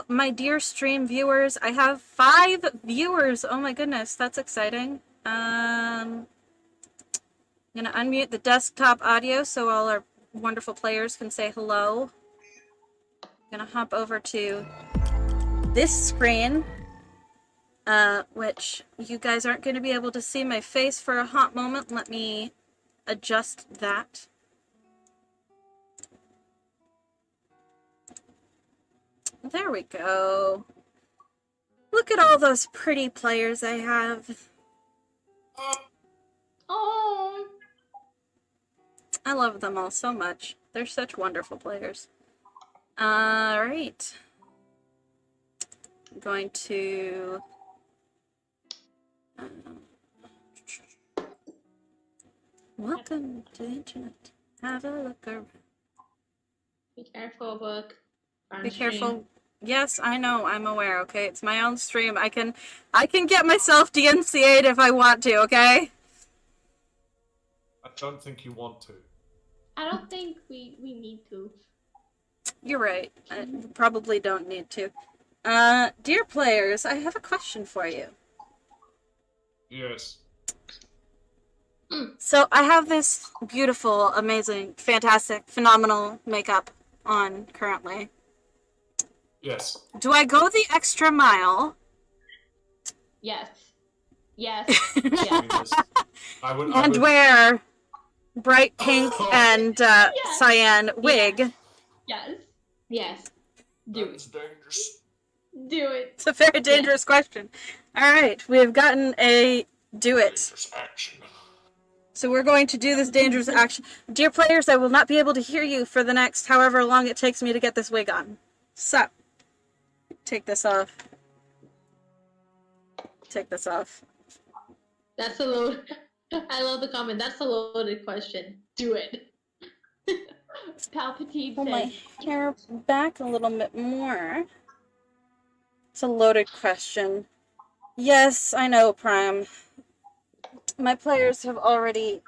my dear stream viewers. I have 5 viewers. Oh my goodness, that's exciting. I'm gonna unmute the desktop audio so all our wonderful players can say hello. I'm gonna hop over to this screen, which you guys aren't going to be able to see my face for a hot moment. Let me adjust that. There we go. Look at all those pretty players I have. Oh, I love them all so much. They're such wonderful players. Alright. I'm going to... welcome to the internet. Have a look around. be careful, book. Be careful. Yes, I know. I'm aware. Okay, it's my own stream. I can get myself DMCA'd if I want to. Okay. I don't think you want to. I don't think we need to. You're right. I probably don't need to. Dear players, I have a question for you. Yes. So I have this beautiful, amazing, fantastic, phenomenal makeup on currently. Yes. Do I go the extra mile? Yes. Yes. I Yes. mean, yes. I would... wear bright pink and cyan wig. Yes. Yes. Do That's it. dangerous. Do it. It's a very dangerous question. Alright, we have gotten a do it. Dangerous action. So we're going to do this dangerous action. Dear players, I will not be able to hear you for the next however long it takes me to get this wig on. So, take this off. Take this off. That's a load. I love the comment. That's a loaded question. Do it. Palpatine Pull my says, hair back a little bit more. It's a loaded question. Yes, I know, Prime. My players have already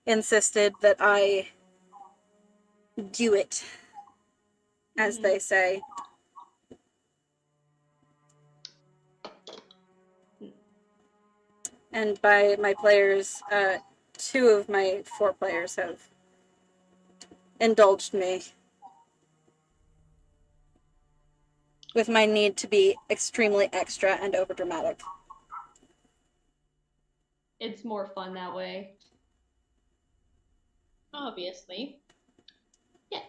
insisted that I do it, as they say. And by my players, 2 of my 4 players have indulged me with my need to be extremely extra and overdramatic. it's more fun that way. Obviously. Yes.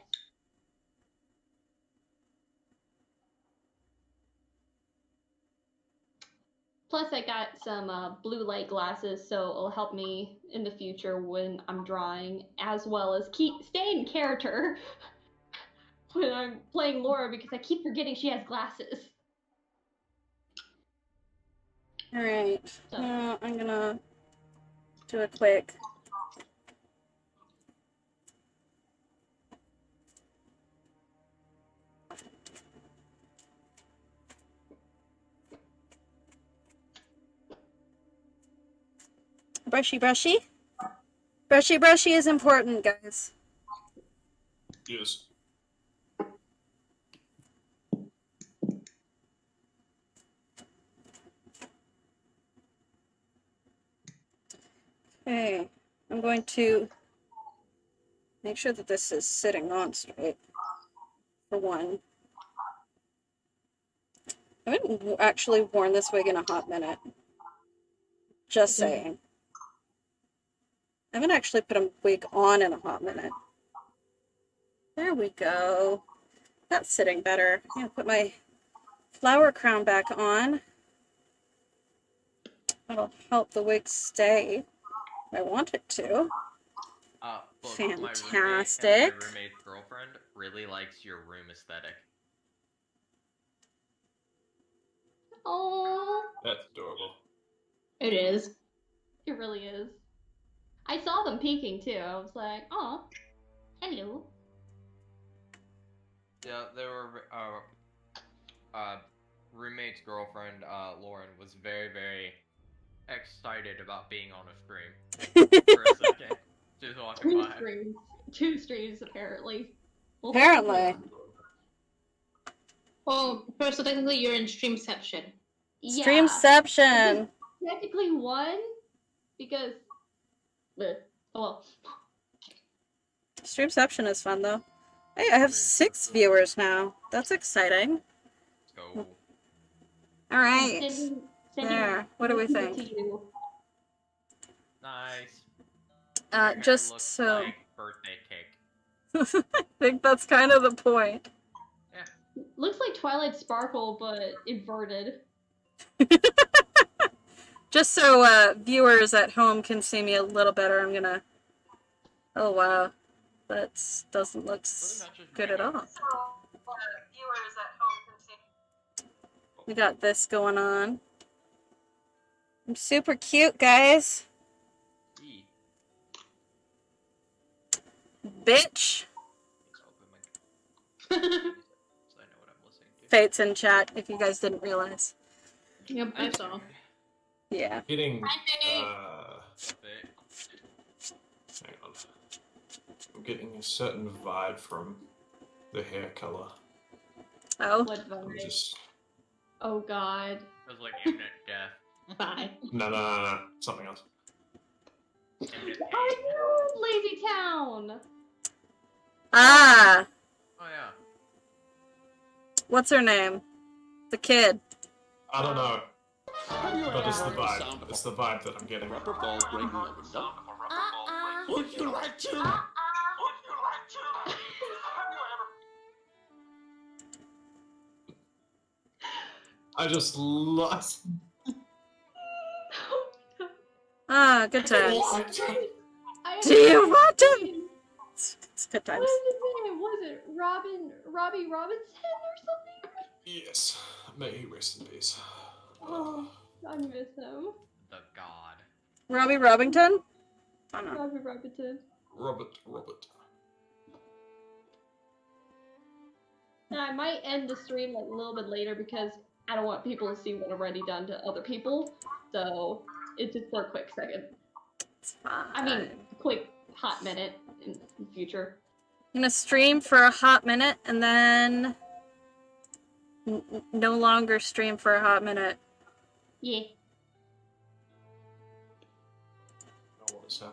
Plus, I got some blue light glasses, so it'll help me in the future when I'm drawing, as well as stay in character when I'm playing Laura, because I keep forgetting she has glasses. Alright, So. I'm gonna do a quick... brushy brushy. Brushy brushy is important, guys. Yes. Okay, I'm going to make sure that this is sitting on straight, for one. I haven't actually worn this wig in a hot minute. Just saying. I haven't actually put a wig on in a hot minute. There we go. That's sitting better. I'm gonna put my flower crown back on. That'll help the wig stay if I want it to. Look, Fantastic. My roommate's girlfriend really likes your room aesthetic. Oh, That's adorable. it is. It really is. I saw them peeking too. I was like, oh, hello. Yeah, they were. Roommate's girlfriend, Lauren, was very, very excited about being on a stream for a second. She was walking by. 2 streams. 2 streams, apparently. Well, Apparently. Oh, so technically you're in Streamception. Yeah. Streamception. Technically one, because... Oh well. Streamception is fun though. Hey, I have 6 viewers now. That's exciting. Let's go. All right. Sending There. What do we love think? to you. Nice. Your hair Just looks so like birthday cake. I think that's kind of the point. Looks like Twilight Sparkle, but inverted. Just so viewers at home can see me a little better, I'm gonna. Oh wow, that doesn't look good at all. We got this going on. I'm super cute, guys. E. Bitch. So I know what I'm listening to. Fate's in chat, if you guys didn't realize. Yep, I saw. Yeah. Getting. Fate. Hang on. I'm getting a certain vibe from the hair color. Oh. What I'm vibe? just. Oh god. It was like imminent death. Bye. No. Something else. Imminent pain. Oh no! Lazy Town! Ah. Oh yeah. What's her name? The kid. I don't know, Have you but ever it's the heard the vibe. sound of It's the vibe that I'm getting. a rubber ball breaking a window? Would you like to? I just lost. Ah, good times. I Do you want to? It's good times. What is his name? Was it Robbie Robinson or something? Yes. May he rest in peace. Oh, I miss him. The god. Robbie Robbington? I don't know. Robbie Robinson. Robert. And I might end the stream like a little bit later because I don't want people to see what I've already done to other people. So it's just for a quick second. It's fine. I mean, quick hot minute in the future. I'm gonna stream for a hot minute and then no longer stream for a hot minute. Yeah.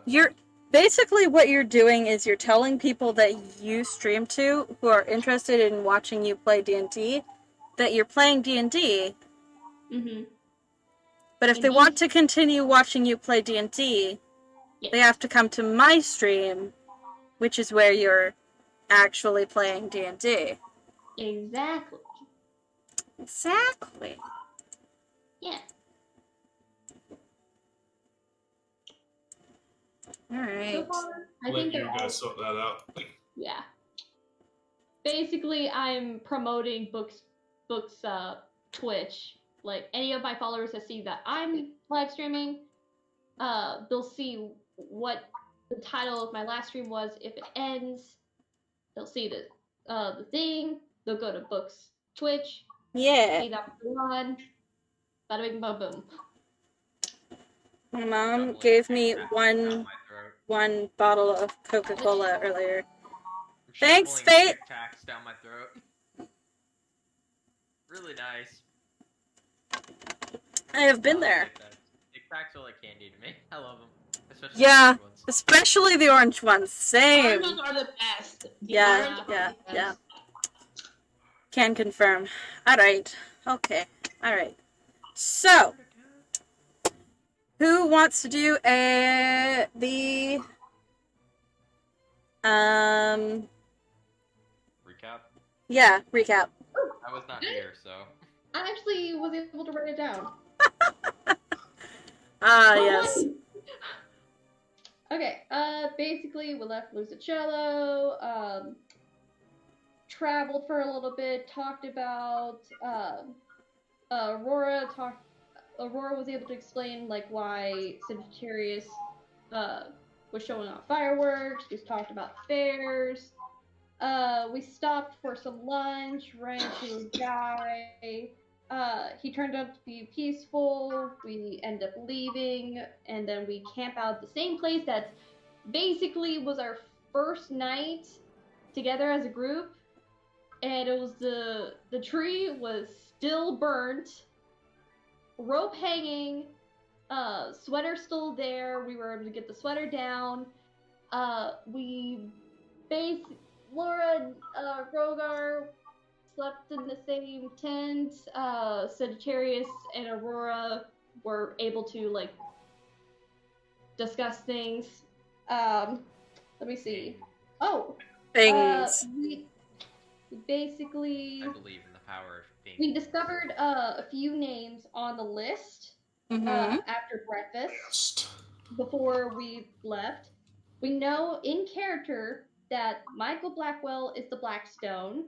You're basically what you're doing is you're telling people that you stream to who are interested in watching you play D&D that you're playing D&D, Mhm. but if they Indeed. want to continue watching you play D&D, Yeah. they have to come to my stream, which is where you're actually playing D&D. Exactly. Exactly. Yeah. All right. So far, I Let think you they're all guys sort that out. yeah. Basically, I'm promoting books, Twitch. Like any of my followers that see that I'm live streaming, they'll see what the title of my last stream was. If it ends, they'll see the thing. They'll go to books Twitch. Yeah. See that one. Bada bing bum boom. My mom Doubling gave me tax one down my throat. one bottle of Coca-Cola earlier. I'm Thanks, shoveling Fate. Tic Tacs down my throat. Really nice. I have been there. Tic Tacs are like candy to me. I love them. Especially Yeah. the good ones. Especially the orange ones. Same. Oranges are the best. The Yeah, orange are yeah, the yeah. best. Can confirm. Alright. Okay. Alright. So, who wants to do the Recap. yeah, recap. I was not here, so. I actually was able to write it down. Ah, yes. Okay, basically we left Lucicello, traveled for a little bit, talked about, Aurora was able to explain, like, why Sagittarius, was showing off fireworks, we talked about fairs, we stopped for some lunch, ran into a guy, he turned out to be peaceful, we end up leaving, and then we camp out at the same place that basically was our first night together as a group, and it was the tree was still burnt, rope hanging, sweater still there. We were able to get the sweater down. Laura and Rogar slept in the same tent. Sagittarius and Aurora were able to like discuss things. Let me see. Oh, Things. we basically I believe in the power of things. we discovered a few names on the list after breakfast before we left. We know in character that Michael Blackwell is the Black Stone.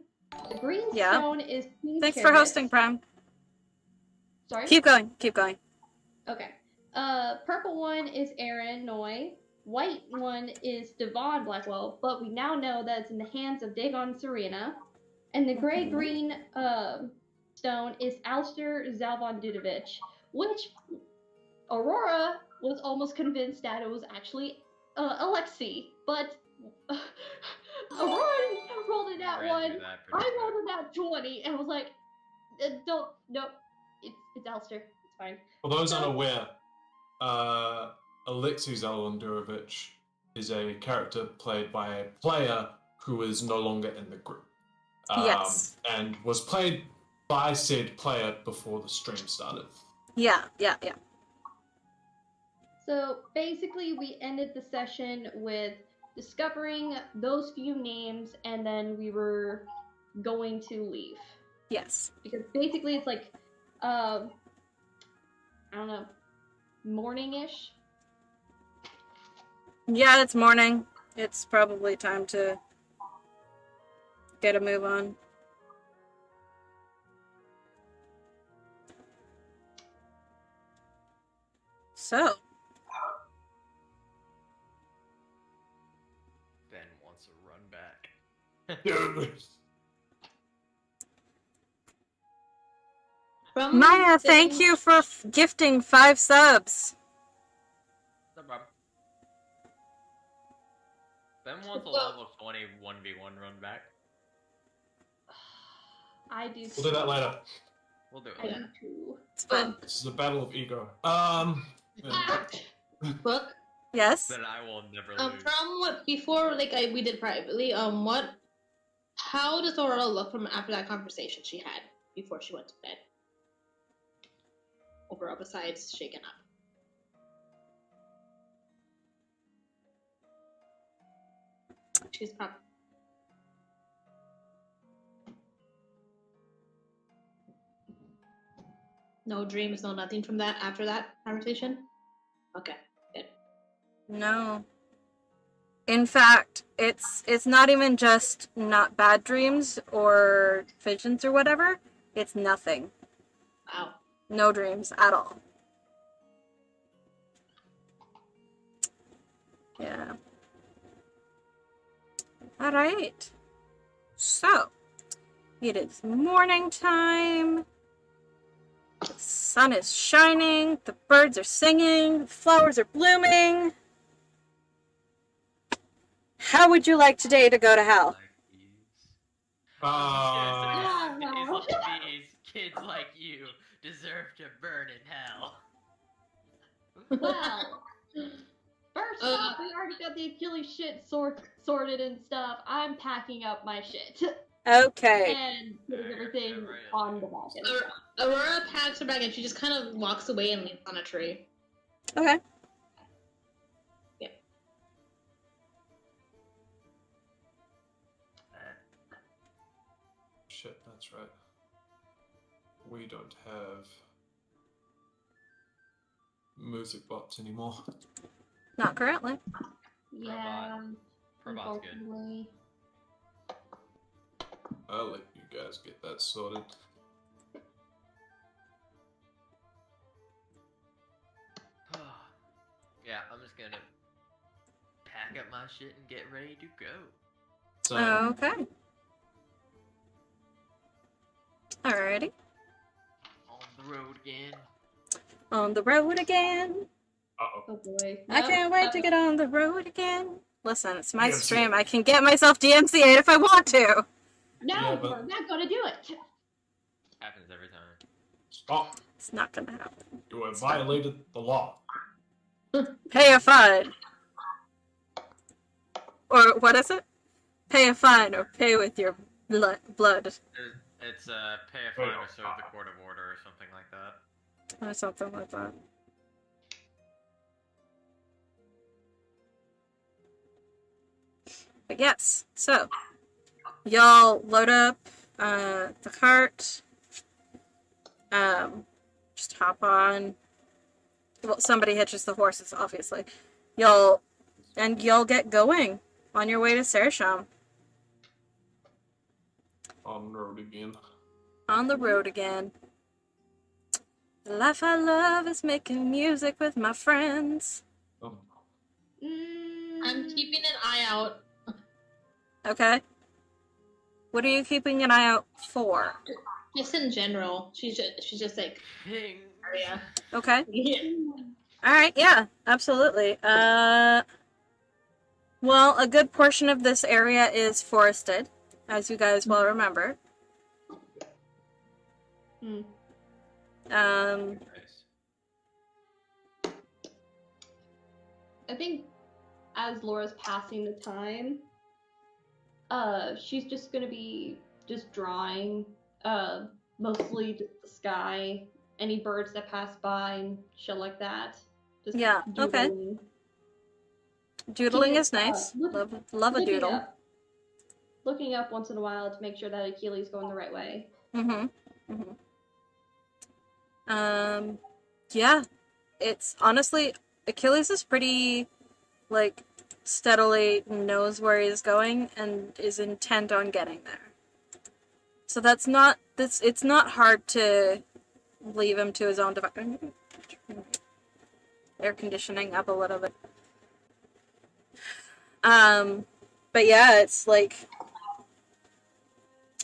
The Green Yeah. Stone is Queen Thanks for Carrot. hosting, Prime. Sorry? Keep going. Keep going. Okay. Purple one is Aaron Noy. White one is Devon Blackwell, but we now know that it's in the hands of Dagon Serena. And the gray-green stone is Alistair Zalvon Dudovich, which Aurora was almost convinced that it was actually Alexei, but Aurora rolled it out one. I rolled it out 20 and was like, nope, it's Alistair. It's fine. For those unaware, Alexei Zalondurovich is a character played by a player who is no longer in the group. Yes. And was played by said player before the stream started. Yeah. So basically, we ended the session with discovering those few names, and then we were going to leave. Yes. Because basically, it's like, I don't know, morning-ish. Yeah, it's morning. It's probably time to get a move on. So, Ben wants a run back. From Maya, sitting- thank you for gifting 5 subs. No problem. Ben wants a level 20 1v1 run back. I do. We'll do that later. We'll do it I do later. too. It's fun. This is a battle of ego. Book. Yes? Then I will never lose. From what before, like we did privately. How does Aurora look from after that conversation she had before she went to bed? Overall, besides shaken up. She's probably. No dreams, no nothing from that after that conversation? Okay, good. No. In fact, it's not even just not bad dreams or visions or whatever. It's nothing. Wow. No dreams at all. Yeah. All right. So, it is morning time. The sun is shining. The birds are singing. The flowers are blooming. How would you like today to go to hell? Kids like you deserve to burn in hell. Well, first off, we already got the Achilles shit sorted and stuff. I'm packing up my shit Okay. and putting everything on the wagon. Aurora packs her bag and she just kind of walks away and leans on a tree. Okay. Shit, that's right. We don't have music bots anymore. Not currently. Yeah, Probot's good. unfortunately. I'll let you guys get that sorted. Yeah, I'm just gonna pack up my shit and get ready to go. So, Okay. Alrighty. On the road again. On the road again. uh-oh. Oh boy. I can't wait to get on the road again. Listen, it's my DMCA. stream. I can get myself DMCA'd if I want to. No, Yeah, but- we're not gonna do it. Happens every time. Stop! It's not gonna happen. You have violated the law. Pay a fine. Or what is it? Pay a fine or pay with your blood. It's pay a fine or serve the court of order or something like that. Or something like that. But yes, so y'all load up the cart. Just hop on. Well, somebody hitches the horses, obviously. Y'all get going on your way to Sersham. On road again. On the road again. The life I love is making music with my friends. Oh. I'm keeping an eye out. Okay. What are you keeping an eye out for? Just in general. She's just like Ping. area. Okay. Yeah. Alright, yeah, absolutely. Well, a good portion of this area is forested, as you guys well remember. Hmm. Nice. I think as Laura's passing the time, she's just gonna be just drawing, mostly just the sky, any birds that pass by and shit like that. Just Yeah, okay. doodling. Doodling Yeah, is nice. look- Love a looking doodle. up- Looking up once in a while to make sure that Achilles going the right way. Yeah. It's honestly, Achilles is pretty, like, steadily knows where he's going and is intent on getting there. So it's not hard to leave him to his own device. Air conditioning up a little bit. But yeah, it's like,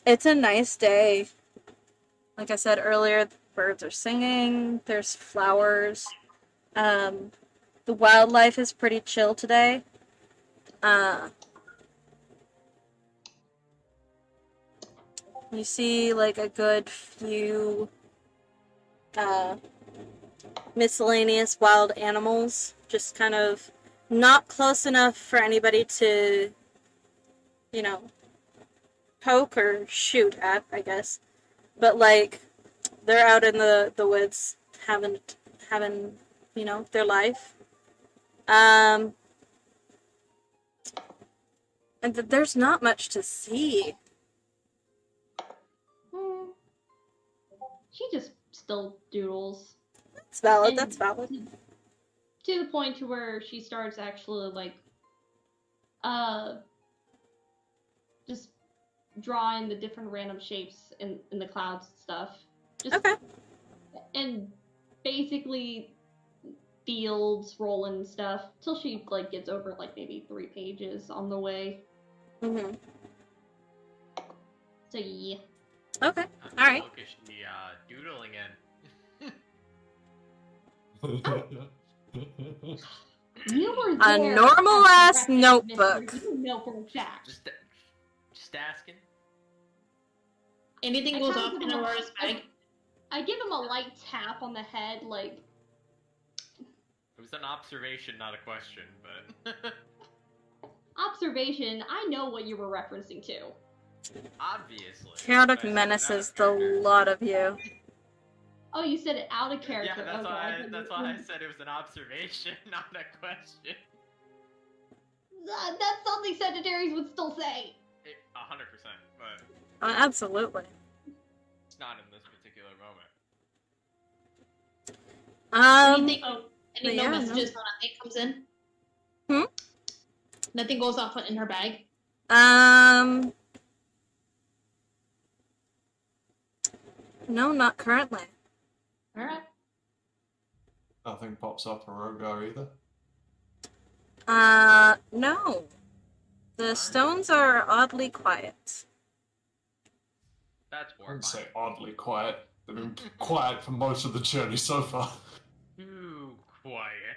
it's a nice day. Like I said earlier, the birds are singing, there's flowers. The wildlife is pretty chill today. You see like a good few miscellaneous wild animals, just kind of not close enough for anybody to, you know, poke or shoot at, I guess. But like, they're out in the woods having, you know, their life. And there's not much to see. She just still doodles. That's valid, And that's valid. To the point to where she starts actually like just drawing the different random shapes in the clouds and stuff. Just, Okay. And basically fields rolling and stuff till she like gets over like maybe 3 pages on the way. Mm-hmm. So yeah. Okay. How Alright. book is she doodling in? You were A there normal at ass the breakfast, notebook. mister. You know for a fact. Just asking. Anything I goes kinda off give in him a- Aurora's bag. I give him a light tap on the head, like, It was an observation, not a question, but observation. I know what you were referencing to. obviously. Chaotic But I said menaces it the out of character. lot of you. Oh, you said it out of character. Yeah, that's Okay, why. thought That's you- why I said it was an observation, not a question. That's something Sagittarius would still say. 100%, but Absolutely. it's not in this particular moment. Anything? Any yeah, no no. messages? No nothing comes in. Hmm? Nothing goes off in her bag. No, not currently. All right. Nothing pops up a Rogar either. No. The stones are oddly quiet. That's I wouldn't say horrifying. oddly quiet. They've been quiet for most of the journey so far. Too quiet.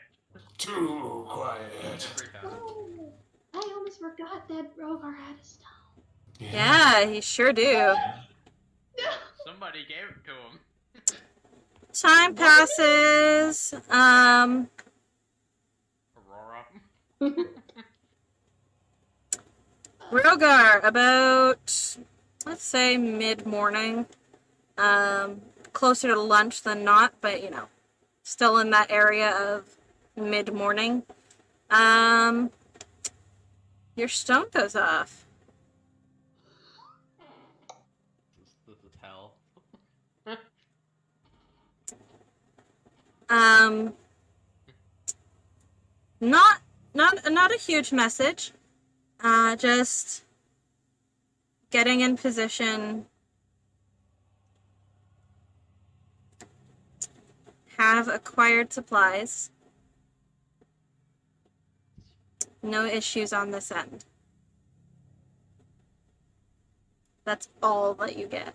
Too quiet. Every time. Oh, I almost forgot that Rogar had a stone. Yeah, you sure do. Somebody gave it to him. Time passes. Aurora. Rogar, about, let's say, mid-morning. Closer to lunch than not, but, you know, still in that area of mid-morning. Your stone goes off. This is hell. Not a huge message. Just getting in position. Have acquired supplies. No issues on this end. That's all that you get.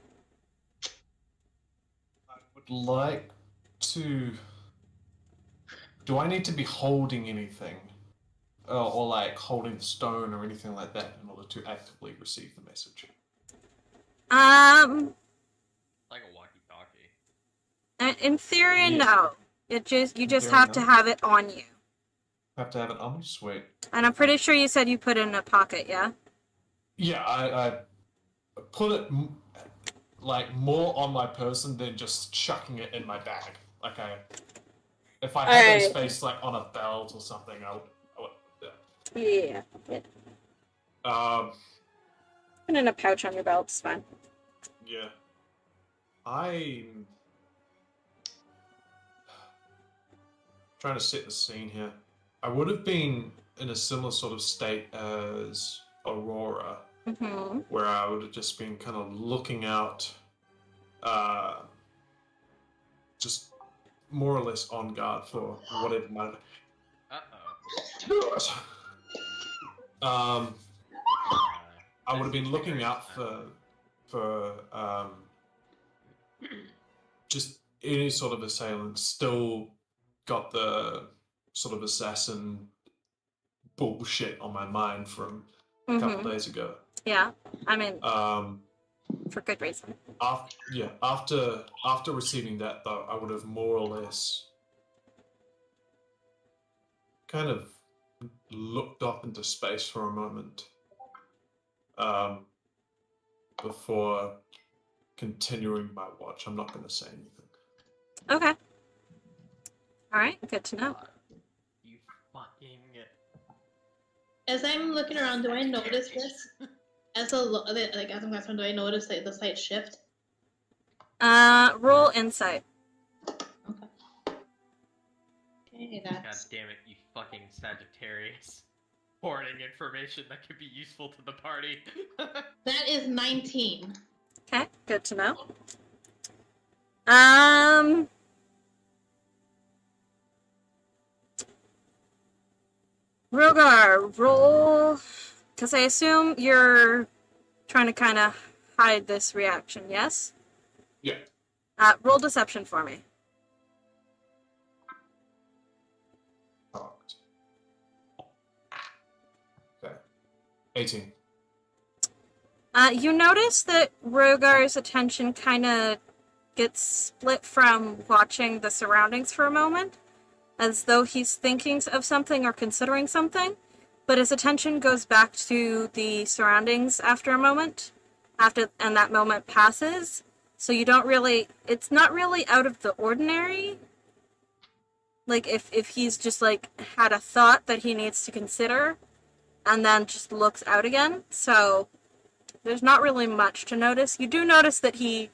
I would like to. Do I need to be holding anything? Or like holding the stone or anything like that in order to actively receive the message? Like a walkie-talkie. In theory, Yeah. no. You just theory, have to no. have it on you. Have to have it on me? Sweet. And I'm pretty sure you said you put it in a pocket, yeah? Yeah, I put it like more on my person than just chucking it in my bag. Like if I had Alright. a space like on a belt or something, I would yeah. Yeah. Um, Put it in a pouch on your belt, it's fine. yeah. I'm trying to set the scene here. I would have been in a similar sort of state as Aurora, Mm-hmm. where I would have just been kind of looking out, just more or less on guard for whatever might. Uh-oh. I would have been looking out for just any sort of assailant. Still got the sort of assassin bullshit on my mind from a couple days ago. Yeah, I mean, Um, for good reason. After receiving that though, I would have more or less kind of looked up into space for a moment, before continuing my watch. I'm not going to say anything. Okay. Alright, good to know. You fucking... As I'm looking around, do I notice this? As I'm glassing, do I notice like the slight shift? Roll insight. Okay, God that's damn it, you fucking Sagittarius. Hoarding information that could be useful to the party. that is 19. Okay, good to know. Rogar, roll, because I assume you're trying to kind of hide this reaction, yes? Yeah. Roll deception for me. Correct. Okay. 18. You notice that Rogar's attention kind of gets split from watching the surroundings for a moment, as though he's thinking of something or considering something, but his attention goes back to the surroundings after a moment, and that moment passes, so you don't really, it's not really out of the ordinary. Like, if he's just, like, had a thought that he needs to consider, and then just looks out again, so there's not really much to notice. You do notice that he,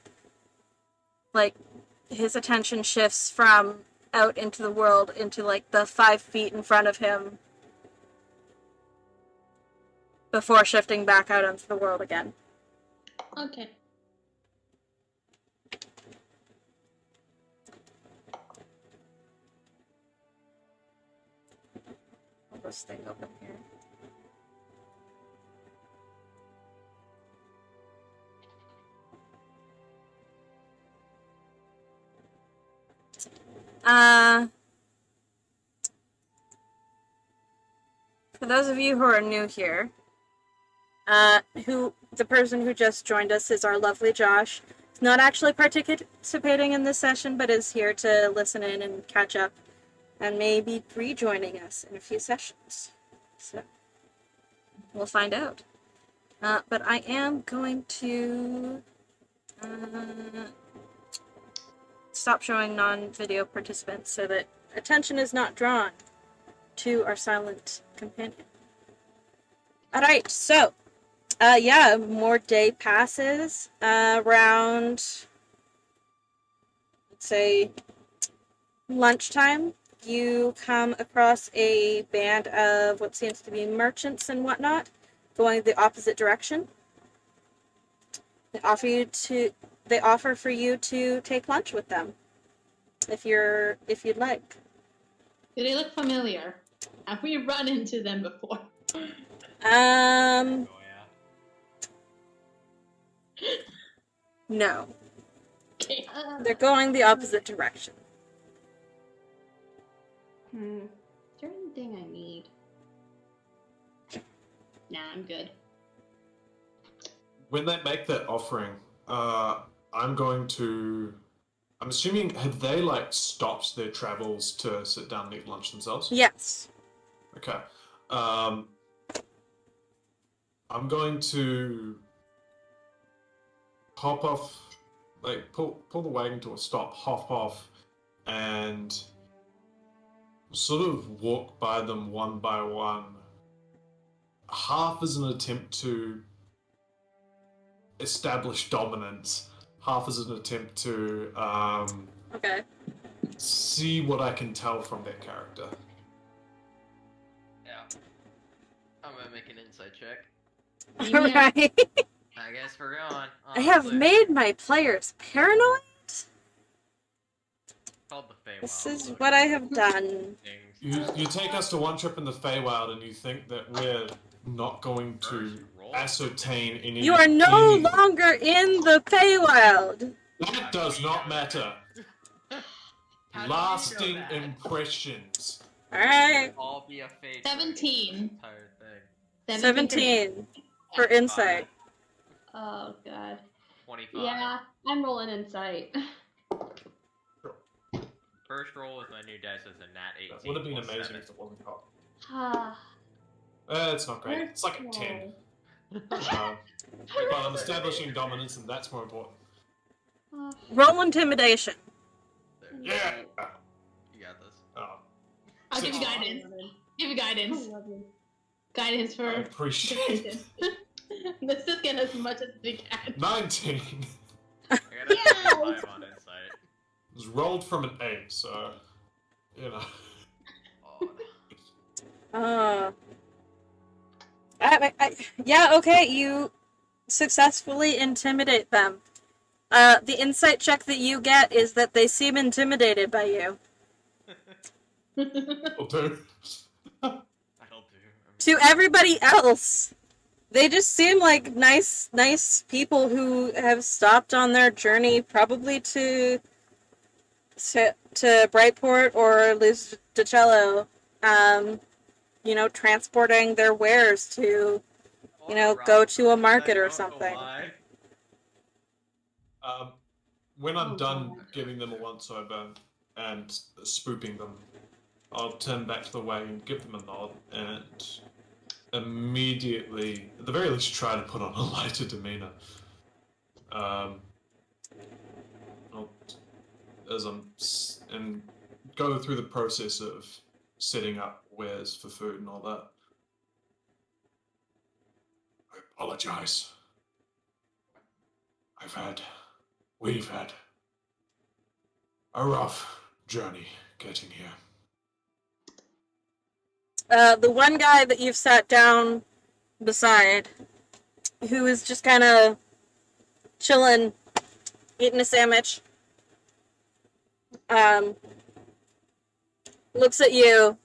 like, his attention shifts from out into the world into, like, the 5 feet in front of him before shifting back out into the world again. Okay. I'll just stay open here. For those of you who are new here, The person who just joined us is our lovely Josh. He's not actually participating in this session, but is here to listen in and catch up, and maybe rejoining us in a few sessions. So we'll find out. But I am going to stop showing non-video participants so that attention is not drawn to our silent companion. Alright, so, more day passes. Around, let's say, lunchtime, you come across a band of what seems to be merchants and whatnot, going the opposite direction. They offer for you to take lunch with them, if you'd like. Do they look familiar? Have we run into them before? Oh yeah. No. Okay. They're going the opposite direction. Is there anything I need? Nah, I'm good. When they make that offering, I'm assuming, have they like stopped their travels to sit down and eat lunch themselves? Yes. Okay. I'm going to hop off, like pull the wagon to a stop, hop off, and sort of walk by them one by one, half as an attempt to establish dominance, half as an attempt to Okay. see what I can tell from their character. Yeah. I'm gonna make an insight check. Alright. I guess we're going. I have made my players paranoid. Called the Feywild. This is what I have done. You take us to one trip in the Feywild and you think that we're not going to ascertain any... You are no longer in the Feywild. That does not matter. Lasting impressions. Alright. All be a fate. 17. Entire thing. 17 for insight. Oh god. 25. Yeah, I'm rolling insight. First roll with my new dice is a nat 18. That would have been plus amazing 7. if it wasn't hot. Ah. It's not great. It's like a 10. But I'm establishing dominance, and that's more important. Roll intimidation. There. Yeah! You got this. Oh, I'll give you guidance. Give you guidance. Guidance I for appreciate it. Let's just get as much as we can. 19! I got a 5 on insight. It was rolled from an 8, so... You know. Oh. Yeah, okay, you successfully intimidate them. The insight check that you get is that they seem intimidated by you. Will do. That'll do. To everybody else, they just seem like nice people who have stopped on their journey, probably to Brightport or Lucicello, transporting their wares to, go to a market or something. When I'm done giving them a once-over and spooping them, I'll turn back to the wagon, give them a nod, and immediately, at the very least, try to put on a lighter demeanor. And go through the process of setting up wares for food and all that. I apologize. We've had a rough journey getting here. The one guy that you've sat down beside, who is just kind of chilling, eating a sandwich, looks at you.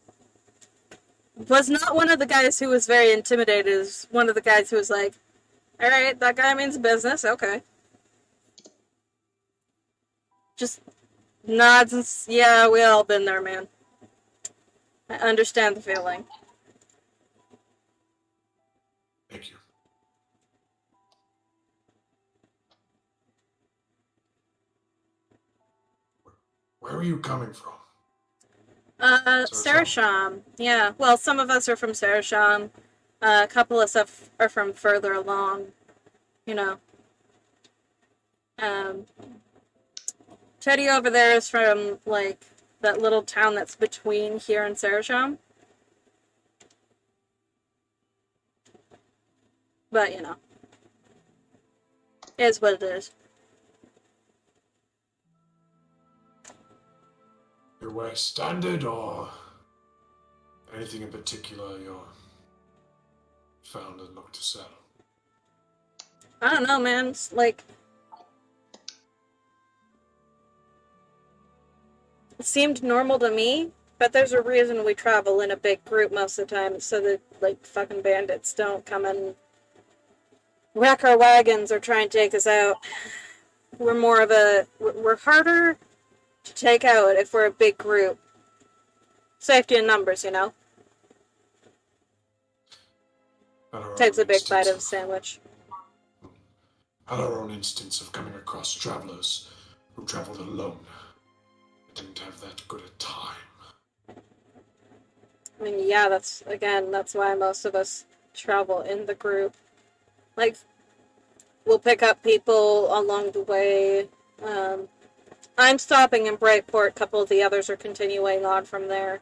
Was not one of the guys who was very intimidated. Is one of the guys who was like, all right, that guy means business, okay. Just nods and yeah, we all been there, man. I understand the feeling. Thank you. Where are you coming from? Sarasham. Yeah, well, some of us are from Sarasham. A couple of us are from further along, you know. Um, Teddy over there is from, like, that little town that's between here and Sarasham. But, you know. It is what it is. Your way standard or anything in particular you're found and look to sell? I don't know, man. It's like, it seemed normal to me, but there's a reason we travel in a big group most of the time, so that, like, fucking bandits don't come and wreck our wagons or try and take us out. We're harder to take out if we're a big group. Safety in numbers, you know? Takes a big bite of a sandwich. Had our own instance of coming across travelers who traveled alone. I didn't have that good a time. I mean, yeah, that's why most of us travel in the group. Like, we'll pick up people along the way. I'm stopping in Brightport. A couple of the others are continuing on from there.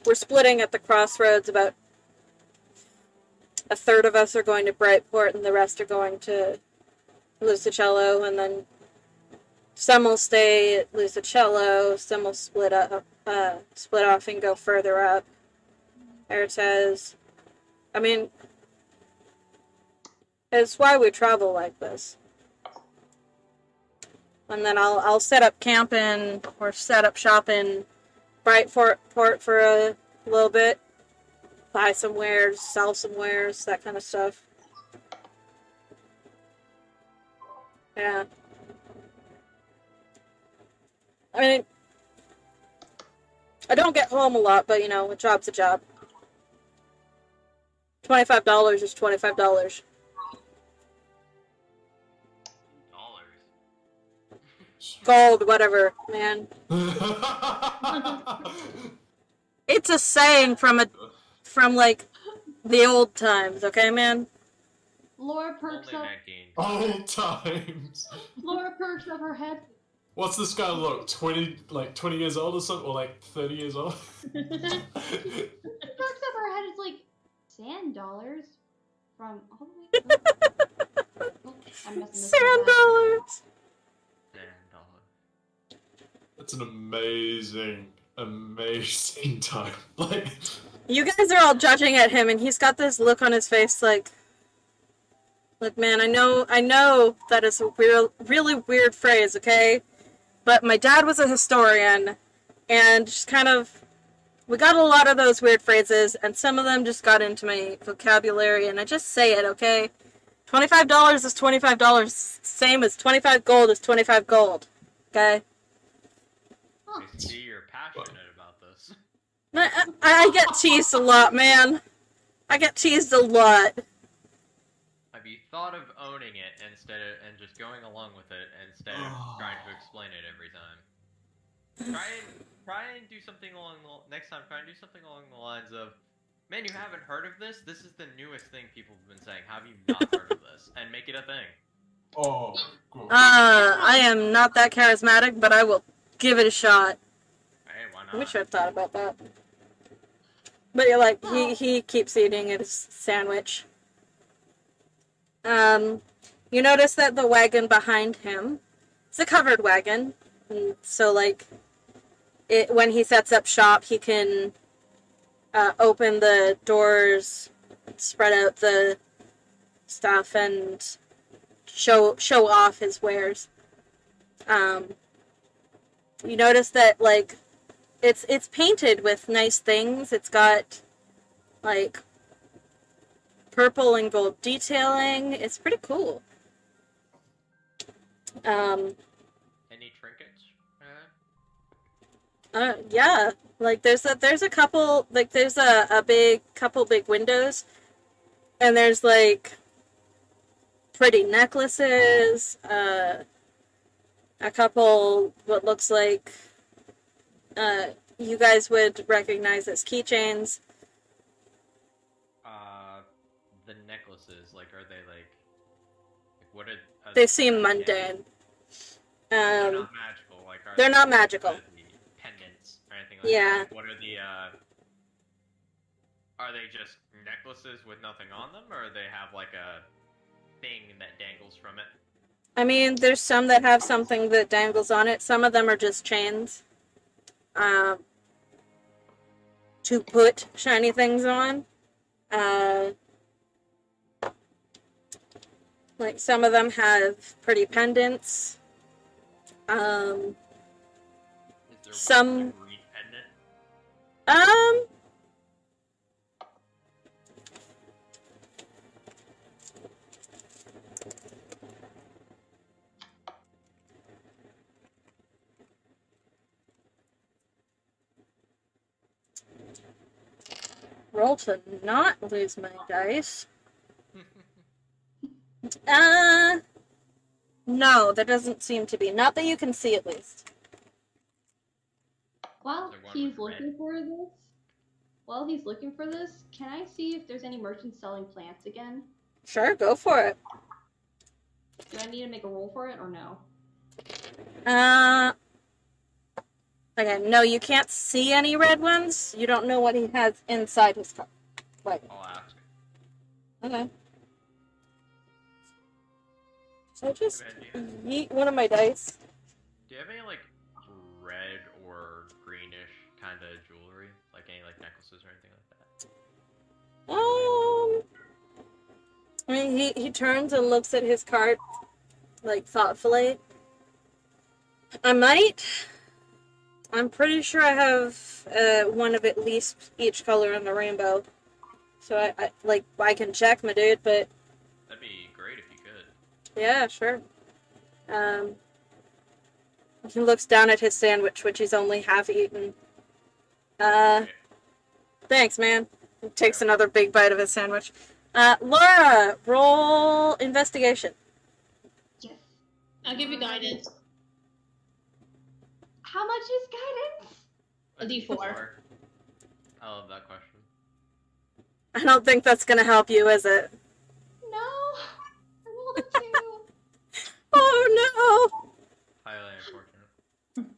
We're splitting at the crossroads. About a third of us are going to Brightport, and the rest are going to Lucicello, and then some will stay at Lucicello, some will split off and go further up. Ertez. I mean, it's why we travel like this. And then I'll set up camp or set up shop in Brightport for a little bit. Buy some wares, sell some wares, that kind of stuff. Yeah. I mean, I don't get home a lot, but, you know, a job's a job. $25 is $25. $. Gold, whatever, man. It's a saying from like the old times, okay, man? Laura perks Only up. 19. Old times. Laura perks up her head. What's this guy look? 20 years old or something? Or like 30 years old? She perks up her head. It's like sand dollars from all the way. Oh, I'm messing this Sand up. dollars. $10. That's an amazing time. Like, You guys are all judging at him, and he's got this look on his face like, man, I know that is a really weird phrase, okay? But my dad was a historian, and just kind of, we got a lot of those weird phrases, and some of them just got into my vocabulary, and I just say it, okay? $25 is $25, same as 25 gold is 25 gold, okay? Huh. I see you're passionate about this. I get teased a lot, man. I get teased a lot. Have you thought of owning it and just going along with it instead of trying to explain it every time? Try and do something next time. Try and do something along the lines of, "Man, you haven't heard of this? This is the newest thing people have been saying. Have you not heard of this?" And make it a thing. oh, cool. I am not that charismatic, but I will give it a shot. Hey, why not? I wish I'd thought about that. But you're like, he keeps eating his sandwich. You notice that the wagon behind him is a covered wagon. And so, like, when he sets up shop, he can open the doors, spread out the stuff, and show off his wares. You notice that, like, it's painted with nice things. It's got, like, purple and gold detailing. It's pretty cool. Any trinkets? Yeah. Like, there's a couple, like, there's a couple big windows, and there's, like, pretty necklaces, a couple what looks like you guys would recognize as keychains. The necklaces, like, are they like what are They seem are mundane. They're not magical. Like, are They're they not like, magical. the pendants or anything like Yeah. that? Like, what are the are they just necklaces with nothing on them, or they have like a thing that dangles from it? I mean, there's some that have something that dangles on it. Some of them are just chains. To put shiny things on. Like some of them have pretty pendants. Is there Some- a green pendant? Roll to not lose my dice. No, there doesn't seem to be. Not that you can see, at least. While there one he's with red? looking for this, can I see if there's any merchants selling plants again? Sure, go for it. Do I need to make a roll for it or no? Okay, no, you can't see any red ones. You don't know what he has inside his cup. Right. I'll ask. Okay. So just Good idea. yeet one of my dice. Do you have any like red or greenish kind of jewelry, like any like necklaces or anything like that? I mean, he turns and looks at his cart, like, thoughtfully. I might. I'm pretty sure I have one of at least each color in the rainbow. So I can check, my dude, but That'd be great if you could. yeah, sure. He looks down at his sandwich, which he's only half eaten. Okay. Thanks, man. He takes another big bite of his sandwich. Laura, roll investigation. Yes. I'll give you guidance. How much is guidance? A D4. I love that question. I don't think that's gonna help you, is it? No. I rolled a 2. Oh no! Highly unfortunate.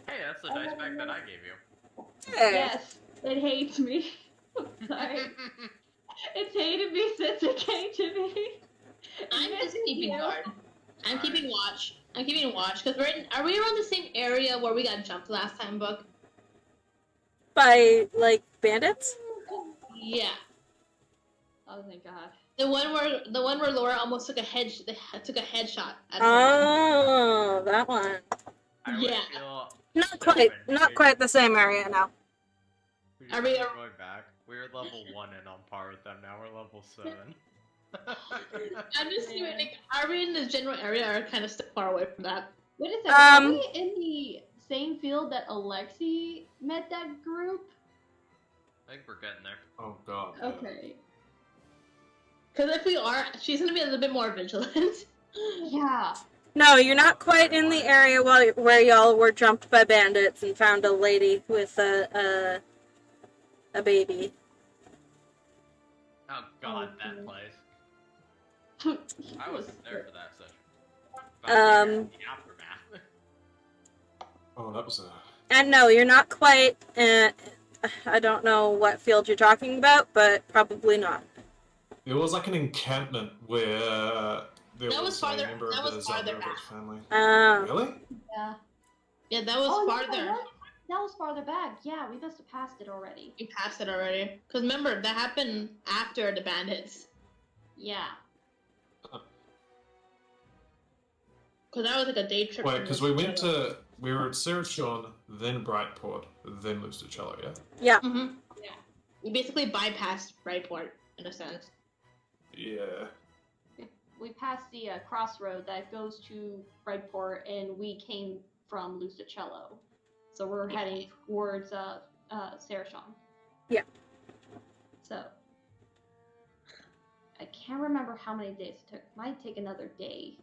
Hey, that's the dice bag that I gave you. Hey. Yes, it hates me. Sorry. It's hated me since it came to me. I'm just Misses keeping you. guard. I'm keeping watch. Because are we around the same area where we got jumped last time, Book? By, like, bandits? Yeah. Oh thank God. The one where Laura almost took a headshot at someone. Oh, that one. I would Yeah. feel Not quite the same area now. We Are we- just going back? We're level 1 and on par with them. Now we're level 7. I'm just like, are we in the general area or kind of still far away from that? Wait a second, are we in the same field that Alexi met that group? I think we're getting there. Oh god. Okay. Because if we are, she's gonna be a little bit more vigilant. Yeah. No, you're not quite in the area where y'all were jumped by bandits and found a lady with a baby. Oh god, Oh, that dear. place. I wasn't there for that session. But the aftermath. Oh, that was a. And no, you're not quite. I don't know what field you're talking about, but probably not. There was like an encampment where there That was was farther- a member that of was the farther Zelda back. family. Oh. Really? Yeah. Yeah, that was Oh, farther. yeah, that was farther back. Yeah, we must have passed it already. We passed it already. Because remember, that happened after the bandits. Yeah. Because that was like a day trip. Wait, from because we went Lucicello. to. We were at Serachon, then Brightport, then Lucicello, yeah? Yeah. Mhm. Yeah. We basically bypassed Brightport, in a sense. Yeah. We passed the crossroad that goes to Brightport, and we came from Lucicello. So we're heading towards Serachon. Yeah. So, I can't remember how many days it took. Might take another day.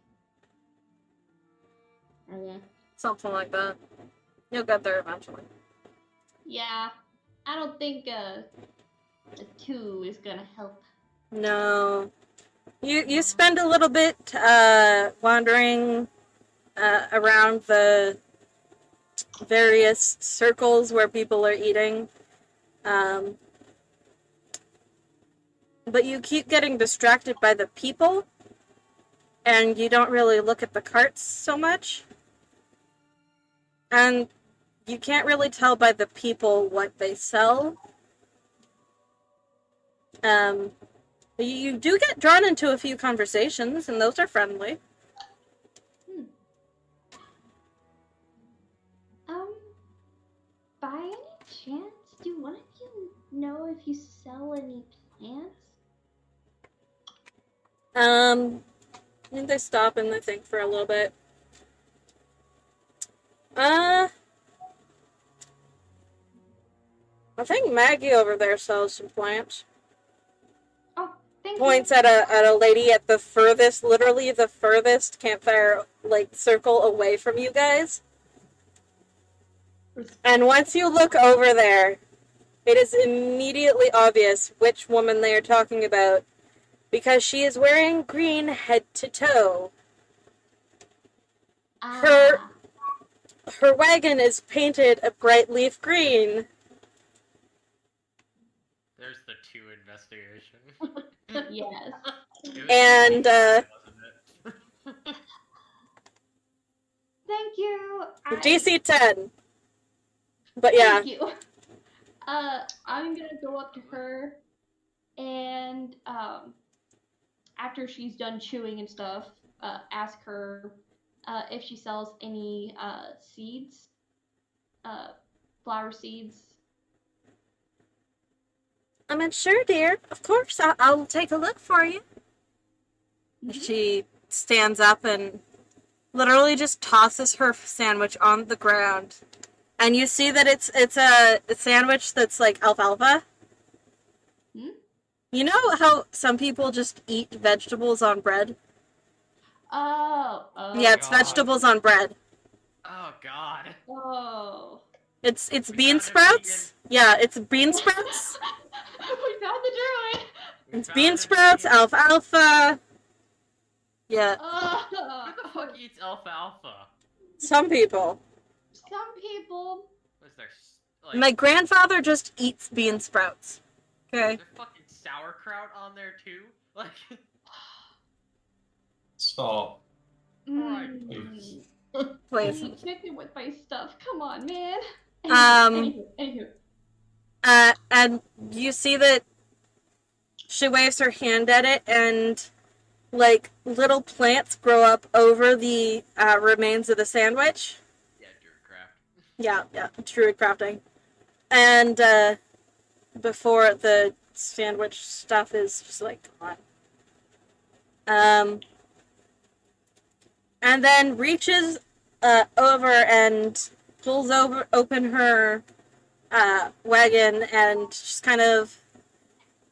Okay. Something like that. You'll get there eventually. Yeah, I don't think a 2 is gonna help. No. You spend a little bit wandering around the various circles where people are eating. But you keep getting distracted by the people, and you don't really look at the carts so much. And you can't really tell by the people what they sell. But you do get drawn into a few conversations, and those are friendly. By any chance, do one of you know if you sell any plants? I think they stop and they think for a little bit. I think Maggie over there sells some plants. Oh, thank Points you. at a lady at the furthest, literally the furthest campfire circle away from you guys. And once you look over there, it is immediately obvious which woman they are talking about, because she is wearing green head to toe. Her wagon is painted a bright leaf green. There's the 2 investigation. Yes. And, wasn't it? Thank you. DC 10. But yeah. Thank you. I'm gonna go up to her, and after she's done chewing and stuff, ask her if she sells any seeds, flower seeds. I mean, sure, dear. Of course, I'll take a look for you. She stands up and literally just tosses her sandwich on the ground. And you see that it's a sandwich that's like alfalfa. You know how some people just eat vegetables on bread? Oh. Yeah, it's God. vegetables on bread. Oh god. Oh. It's We bean found a sprouts. Yeah, it's bean sprouts. We found the druid. It's bean sprouts, alfalfa. Yeah. Who the fuck eats alfalfa? Some people. Some people. Was there My grandfather just eats bean sprouts. Okay. is there fucking sauerkraut on there too? Like Stop. Alright. Please. I need chicken with my stuff. Come on, man. Anywho. And you see that she waves her hand at it, and little plants grow up over the remains of the sandwich. Yeah, Druidcraft. Yeah, druid crafting. And before the sandwich stuff is just gone. And then reaches over and pulls open her wagon and just kind of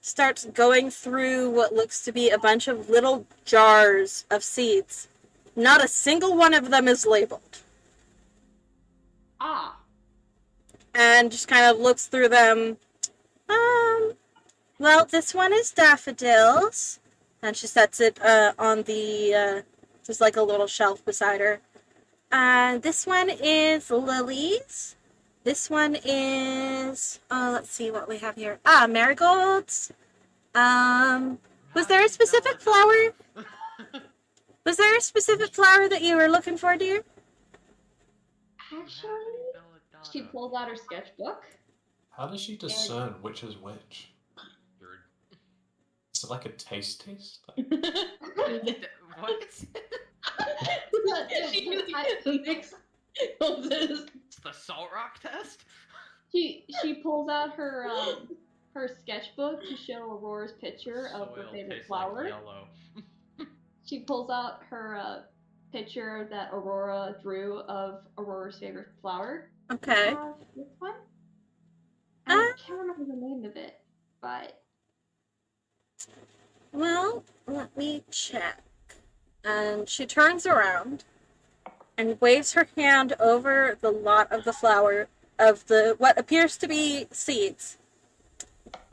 starts going through what looks to be a bunch of little jars of seeds. Not a single one of them is labeled. And just kind of looks through them. Well, this one is daffodils. And she sets it on the, just like a little shelf beside her. This one is lilies. This one is, let's see what we have here. Marigolds. Was there a specific flower? Was there a specific flower that you were looking for, dear? Actually, she pulls out her sketchbook. How does she discern which is which? Druid. Is it like a taste test? What? It's the Salt Rock test? She pulls out her her sketchbook to show Aurora's picture of her Soil favorite tastes flower. like yellow. She pulls out her picture that Aurora drew of Aurora's favorite flower. Okay. This one? I can't remember the name of it, but Well, let me check. And she turns around and waves her hand over the lot of the flower of the what appears to be seeds.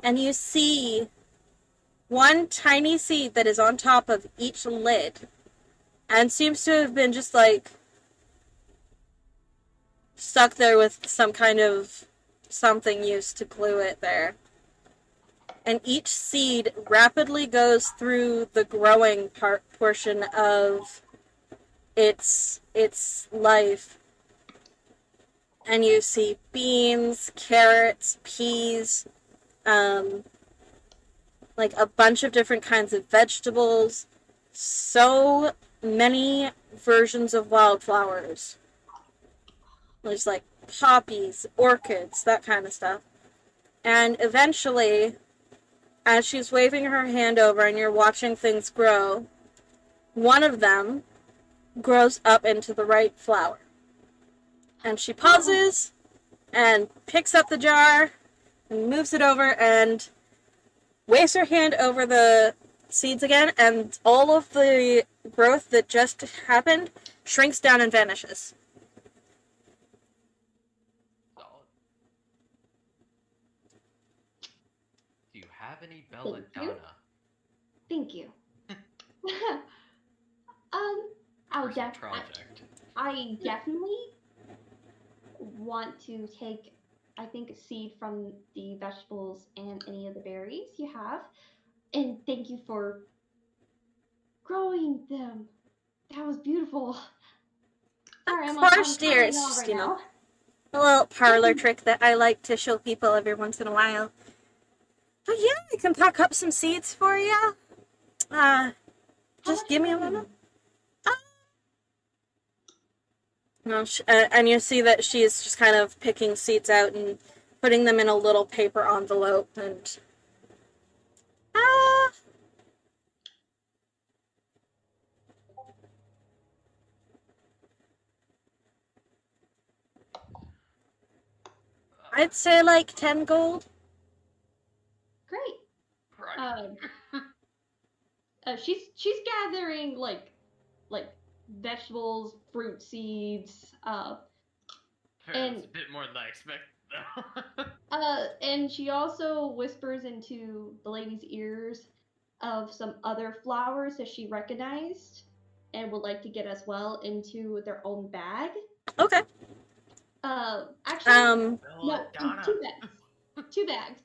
And you see one tiny seed that is on top of each lid and seems to have been just like stuck there with some kind of something used to glue it there. And each seed rapidly goes through the growing portion of its life. And you see beans, carrots, peas, like a bunch of different kinds of vegetables, so many versions of wildflowers. There's like poppies, orchids, that kind of stuff. And eventually, as she's waving her hand over and you're watching things grow, one of them grows up into the right flower. And she pauses and picks up the jar and moves it over and waves her hand over the seeds again, and all of the growth that just happened shrinks down and vanishes. Solid. Do you have any Thank you. belladonna? Thank you. I'll For some project. I definitely want to take, I think, a seed from the vegetables and any of the berries you have. And thank you for growing them. That was beautiful. Sorry, Of I'm course, kind dear. of It's in awe just, right now. a little parlor trick that I like to show people every once in a while. But yeah, I can pack up some seeds for you. How Just much give are me a they? moment. No, and you see that she's just kind of picking seeds out and putting them in a little paper envelope and I'd say like 10 gold. Great. Right. She's gathering like vegetables, fruit seeds, It's a bit more than I expected, though. and she also whispers into the lady's ears of some other flowers that she recognized and would like to get as well into their own bag. Okay. Actually, no, Belladonna. two bags. Two bags.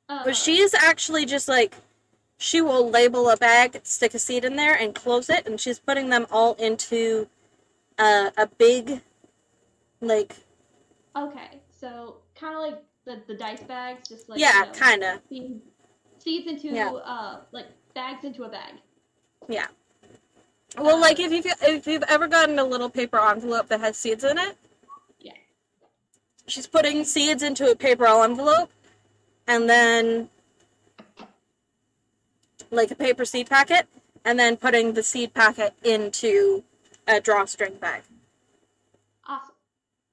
But she's actually just like, she will label a bag, stick a seed in there, and close it, and she's putting them all into a big, like... Okay, so kind of like the dice bags, just like, Yeah, kind of. Seeds into, Yeah. like bags into a bag. Yeah. Well, like, if you've ever gotten a little paper envelope that has seeds in it, yeah, she's putting seeds into a paper envelope, and then, like, a paper seed packet, and then putting the seed packet into a drawstring bag. awesome.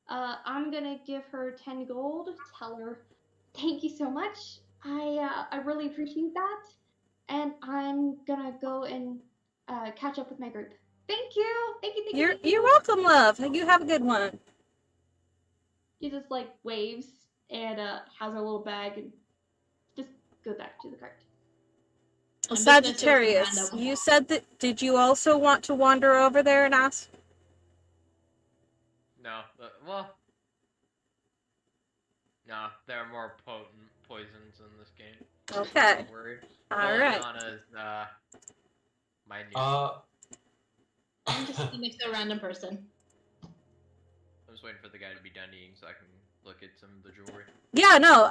I'm gonna give her 10 gold. Tell her, thank you so much. I really appreciate that, and I'm gonna go and catch up with my group. Thank you, thank you, thank you, thank you. You're welcome, love. You have a good one. She just like waves and has her little bag and just go back to the cart. Sagittarius, you said that. Did you also want to wander over there and ask? No, well, no, there are more potent poisons in this game. Okay. Don't worry. Alright. Belladonna's, my new. I'm just sitting next to a random person. I'm just waiting for the guy to be done eating so I can look at some of the jewelry. Yeah, no,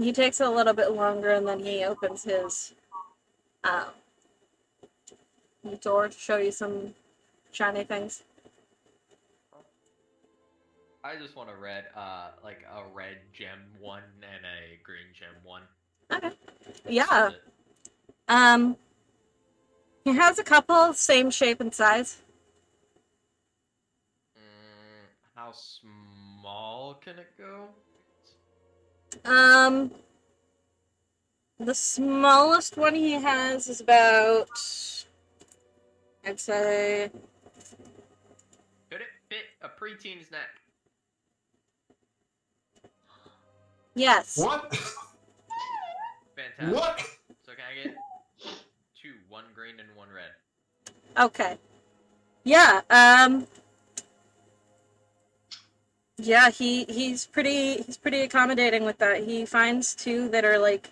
he takes a little bit longer and then he opens his door to show you some shiny things. I just want a red, like a red gem one and a green gem one. Okay. Yeah. He has a couple, same shape and size. How small can it go? The smallest one he has is about, I'd say, Could it fit a preteen's neck? yes. What? Fantastic. What? So can I get 2, 1 green and 1 red? Okay. Yeah, yeah, he's pretty accommodating with that. He finds 2 that are like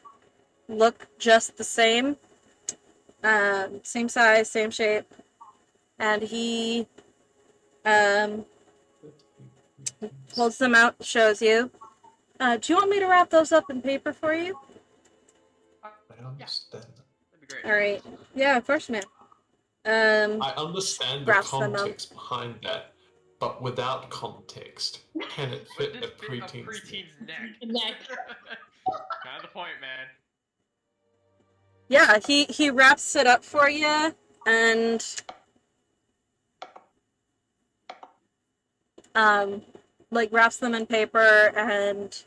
look just the same. Same size, same shape. And he pulls them out, shows you. Do you want me to wrap those up in paper for you? I understand. That'd be great. All right. Yeah, of course, man. I understand the Wraps them up. context behind that, but without context, can it Would fit this a fit a preteen's preteen's neck? Neck. Kind of the point, man. Yeah, he wraps it up for you and like wraps them in paper and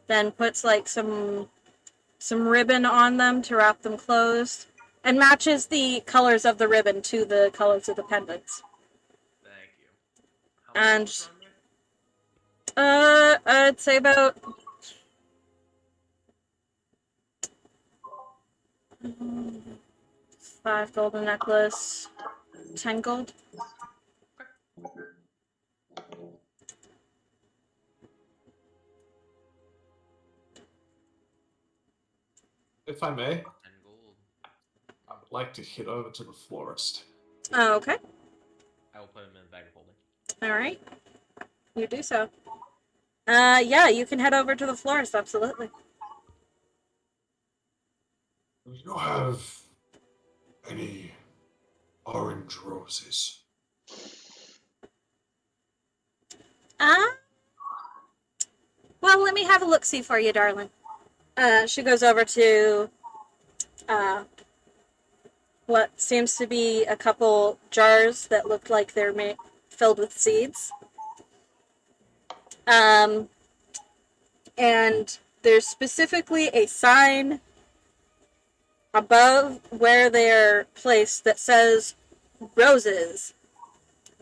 then puts like some ribbon on them to wrap them closed and matches the colors of the ribbon to the colors of the pendants. Thank you. How much And was wrong with? I'd say about 5 gold a necklace, 10 gold. If I may, 10 gold. I would like to head over to the florist. Oh, okay. I will put him in the bag of holding. All right. You do so. Yeah, you can head over to the florist, absolutely. Do you have any orange roses? Well, let me have a look-see for you, darling. She goes over to what seems to be a couple jars that look like they're filled with seeds. And there's specifically a sign above where they're placed that says roses.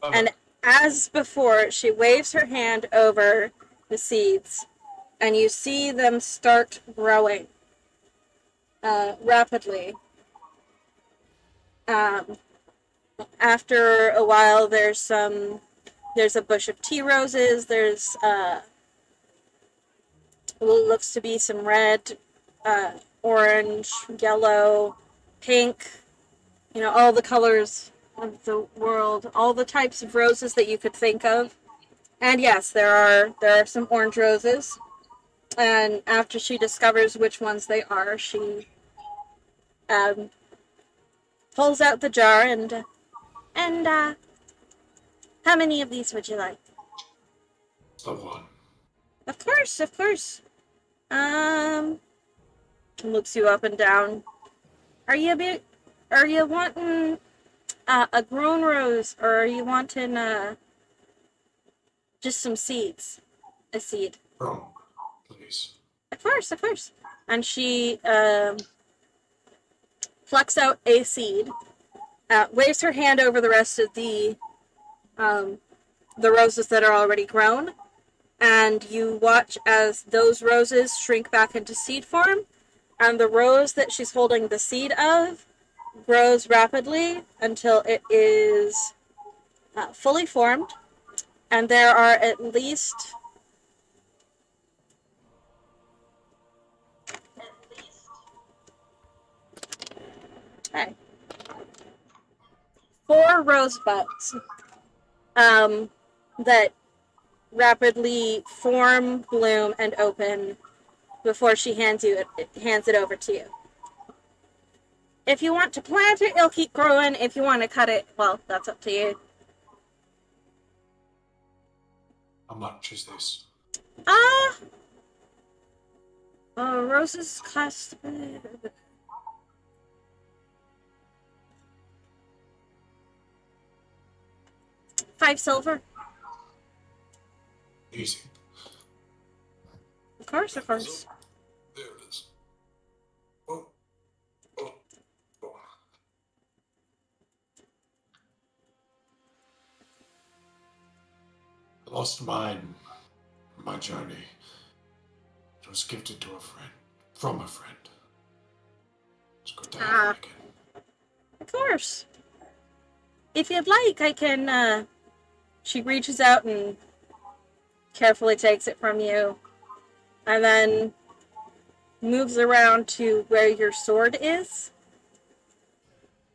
And as before, she waves her hand over the seeds, and you see them start growing rapidly. After a while, there's a bush of tea roses. There's what looks to be some red, orange, yellow, pink. You know, all the colors of the world, all the types of roses that you could think of. And yes, there are some orange roses. And after she discovers which ones they are, she pulls out the jar and how many of these would you like? The one. Of course, of course. Looks you up and down. Are you wanting a grown rose, or are you wanting just some seeds? A seed. Wrong, please. Of course, of course. And she plucks out a seed, waves her hand over the rest of the roses that are already grown, and you watch as those roses shrink back into seed form, and the rose that she's holding the seed of grows rapidly until it is fully formed, and there are at least 4 rose buds that rapidly form, bloom, and open before she hands it over to you. If you want to plant it, it'll keep growing. If you want to cut it, well, that's up to you. How much is this? Roses cost 5 silver. Easy. Of course, of course. There it is. Oh, I lost mine. My journey. It was gifted to a friend. From a friend. It's good to have it again. Of course. If you'd like, I can, She reaches out and carefully takes it from you. And then moves around to where your sword is.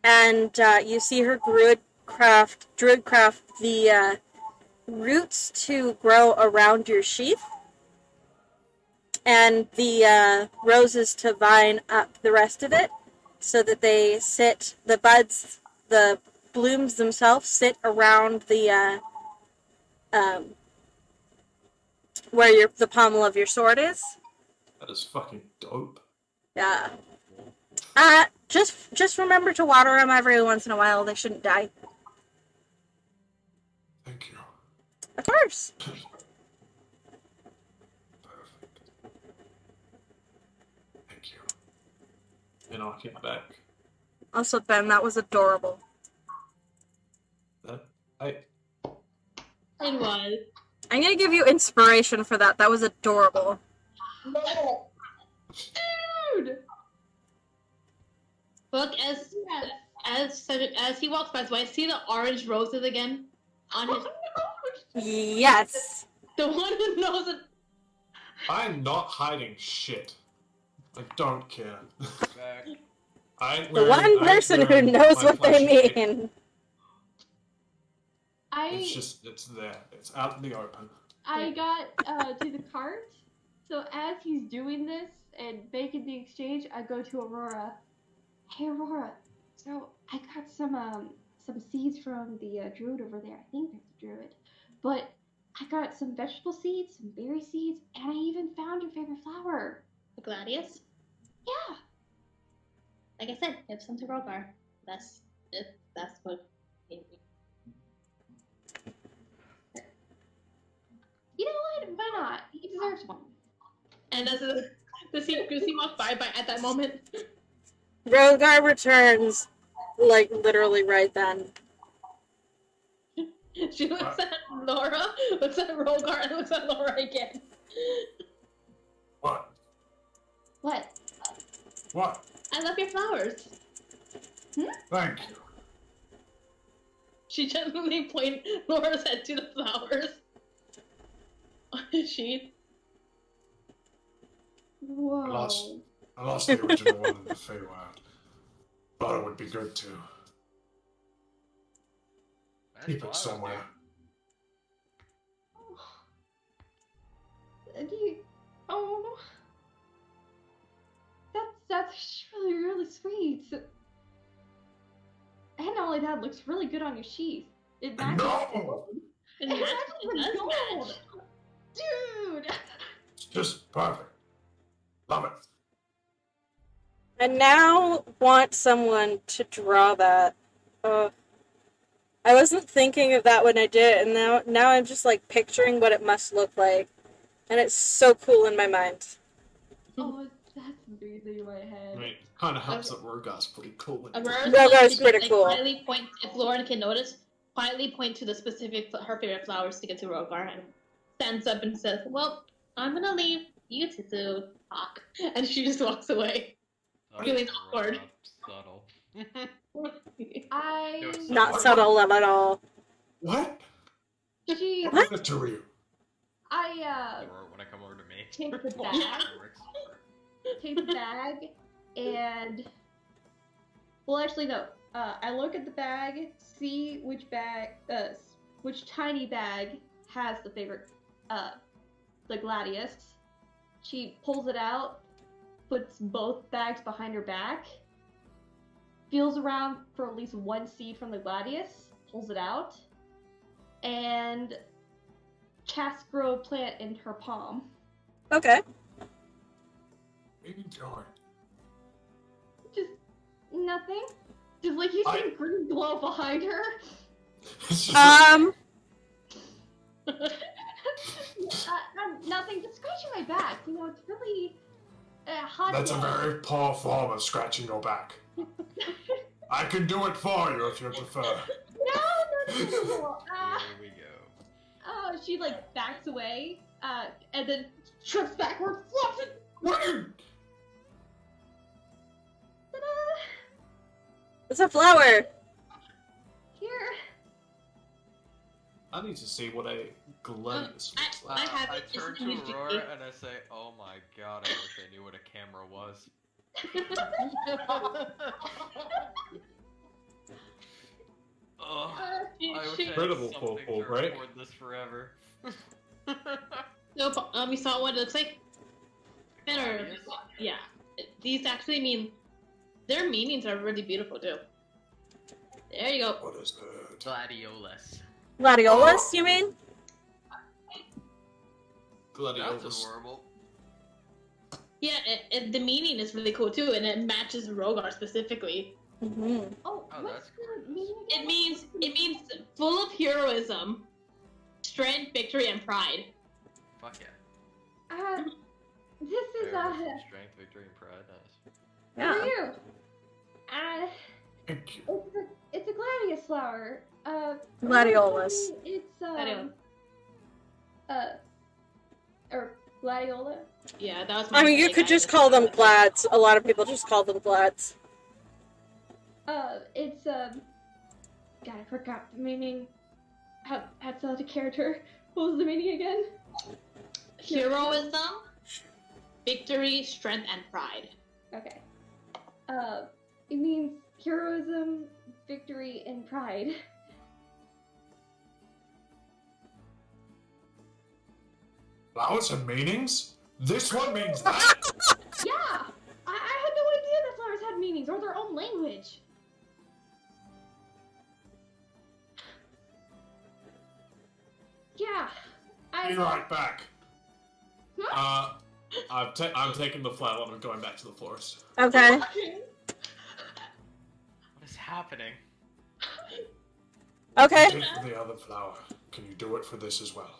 And you see her druidcraft the roots to grow around your sheath. And the roses to vine up the rest of it. So that they sit, the buds, the blooms themselves sit around the, where the pommel of your sword is. That is fucking dope. Yeah. Just remember to water them every once in a while. They shouldn't die. Thank you. Of course. Perfect. Thank you. And I'll kick back. Also, Ben, that was adorable. It was. I'm gonna give you inspiration for that. That was adorable. Dude! Look, as he walks by, do I see the orange roses again on his? Yes. The one who knows it. I'm not hiding shit. I don't care. Back. The one person who knows what they mean. It's there. It's out in the open. I got to the cart, so as he's doing this and making the exchange, I go to Aurora. Hey Aurora, so I got some seeds from the druid over there. I think there's a druid, but I got some vegetable seeds, some berry seeds, and I even found your favorite flower. The Gladius? Yeah. Like I said, give some to Rogar. That's what. You know what? Why not? He deserves one. And does he walk by at that moment? Rogar returns, like, literally right then. She looks at Laura, looks at Rogar, and looks at Laura again. What? What? What? I love your flowers. Thank you. She gently points Laura's head to the flowers. She. Whoa. I lost the original one in the Feywild. Thought it would be good to keep it somewhere. Oh. That's really sweet. And not only that, it looks really good on your sheath. It matches. No! It It does matches with gold. match. Dude! It's just perfect. Love it. I now want someone to draw that. I wasn't thinking of that when I did it, and now I'm just like picturing what it must look like. And it's so cool in my mind. Oh, that's amazing in my head. I mean, it kind of helps that Rogar's pretty cool. Rogar's pretty cool. Quietly point, if Lauren can notice, quietly point to the specific her favorite flowers to get to Rogar and stands up and says, "Well, I'm gonna leave you two talk," and she just walks away. Feeling awkward. Subtle. Not subtle at all. What? She, What did it to you? Or when I come over to me. take the bag, and well, actually no. I look at the bag, see which tiny bag has the favorite, the Gladius. She pulls it out, puts both bags behind her back, feels around for at least one seed from the Gladius, pulls it out, and casts grow a plant in her palm. Okay. Maybe John. Just nothing. Just like you see green glow behind her. Nothing. Just scratching my back. You know, it's really hot. That's day. a very poor form of scratching your back. I can do it for you if you prefer. No. Here we go. Oh, she like backs away, and then trips backward, flops it. Ta-da! It's a flower. Here. I need to see what a Gladiolus looks like. I have I it. It's turn in to his Aurora GP. and I say, "Oh my god, I wish I knew what a camera was." Ugh, I wish I had Incredible something Fitful, to right? record this forever. So, you saw what it looks like? Better. Obvious. Yeah. These actually mean their meanings are really beautiful too. There you go. What is it? Gladiolus. Gladiolus, you mean? That's Gladiolus. adorable. Yeah, the meaning is really cool too, and it matches Rogar specifically. Mm-hmm. Oh, Oh, what's that's the gorgeous. meaning It again? means full of heroism, strength, victory, and pride. Fuck yeah. This is Heroism, strength, victory, and pride. Nice. Yeah. for you. Thank you. It's a gladius flower. Gladiolus. It's Gladiolus. or gladiola. Yeah, that was. I mean, you could just call them glads. A lot of people just call them glads. It's God, I forgot the meaning. That's not a character. What was the meaning again? Heroism, victory, strength, and pride. Okay. It means heroism, victory, and pride. Flowers have meanings? This one means that? Yeah! I had no idea that flowers had meanings or their own language. Yeah. Be right back. I'm taking the flower and I'm going back to the forest. Okay. What is happening? Okay. You did for the other flower. Can you do it for this as well?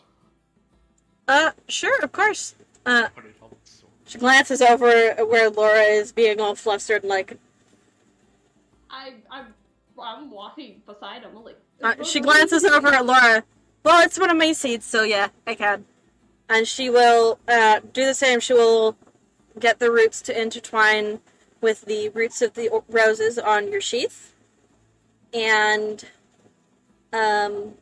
Sure, of course. Put it on the sword. She glances over where Laura is being all flustered, like, I'm walking beside him. I'm like. she glances over at Laura. Well, it's one of my seeds, so yeah, I can. And she will do the same. She will get the roots to intertwine with the roots of the roses on your sheath. And the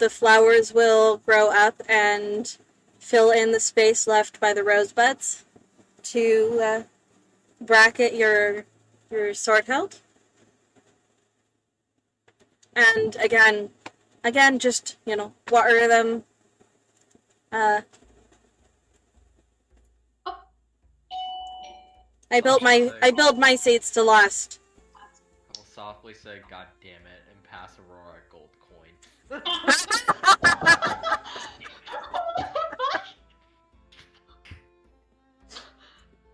flowers will grow up and fill in the space left by the rosebuds to bracket your sword hilt. And again, just, water them. I build my seeds to last. I will softly say, "God damn it," and pass Aurora a gold coin.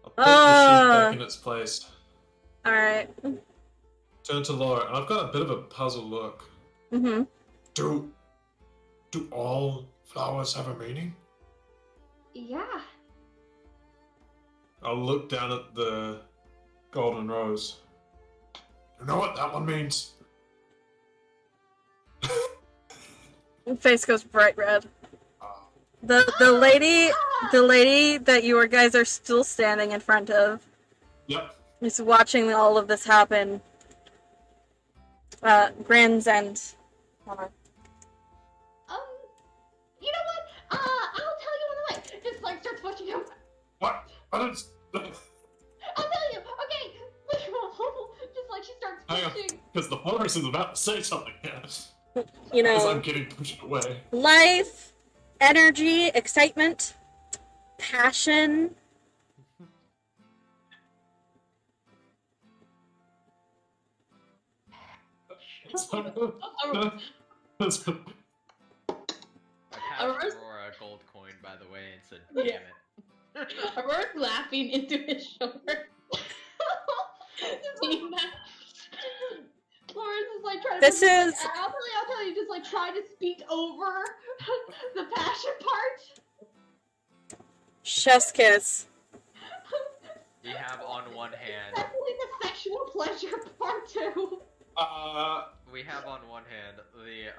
I'll put the sheep back in its place. Alright. Turn to Laura, and I've got a bit of a puzzled look. Mm-hmm. Do all flowers have a meaning? Yeah. I'll look down at the golden rose. You know what that one means? Face goes bright red. The lady that you guys are still standing in front of Yep. is watching all of this happen. Grins and hold on. You know what? I'll tell you on the way. Just like starts watching him. What? I'll tell you. Okay. Just like she starts Hang on, pushing. because the forest is about to say something here. You As know, I'm getting pushed away. life, energy, excitement, passion. I passed Aurora a gold coin, by the way, and said, "Damn Yeah. it." Aurora's laughing into his shoulder. Seeing that. Lawrence is like trying to. This like, is- I'll tell you. Just like try to speak over the passion part. Chef's kiss. We have on one hand, Definitely the sexual pleasure part too. we have on one hand the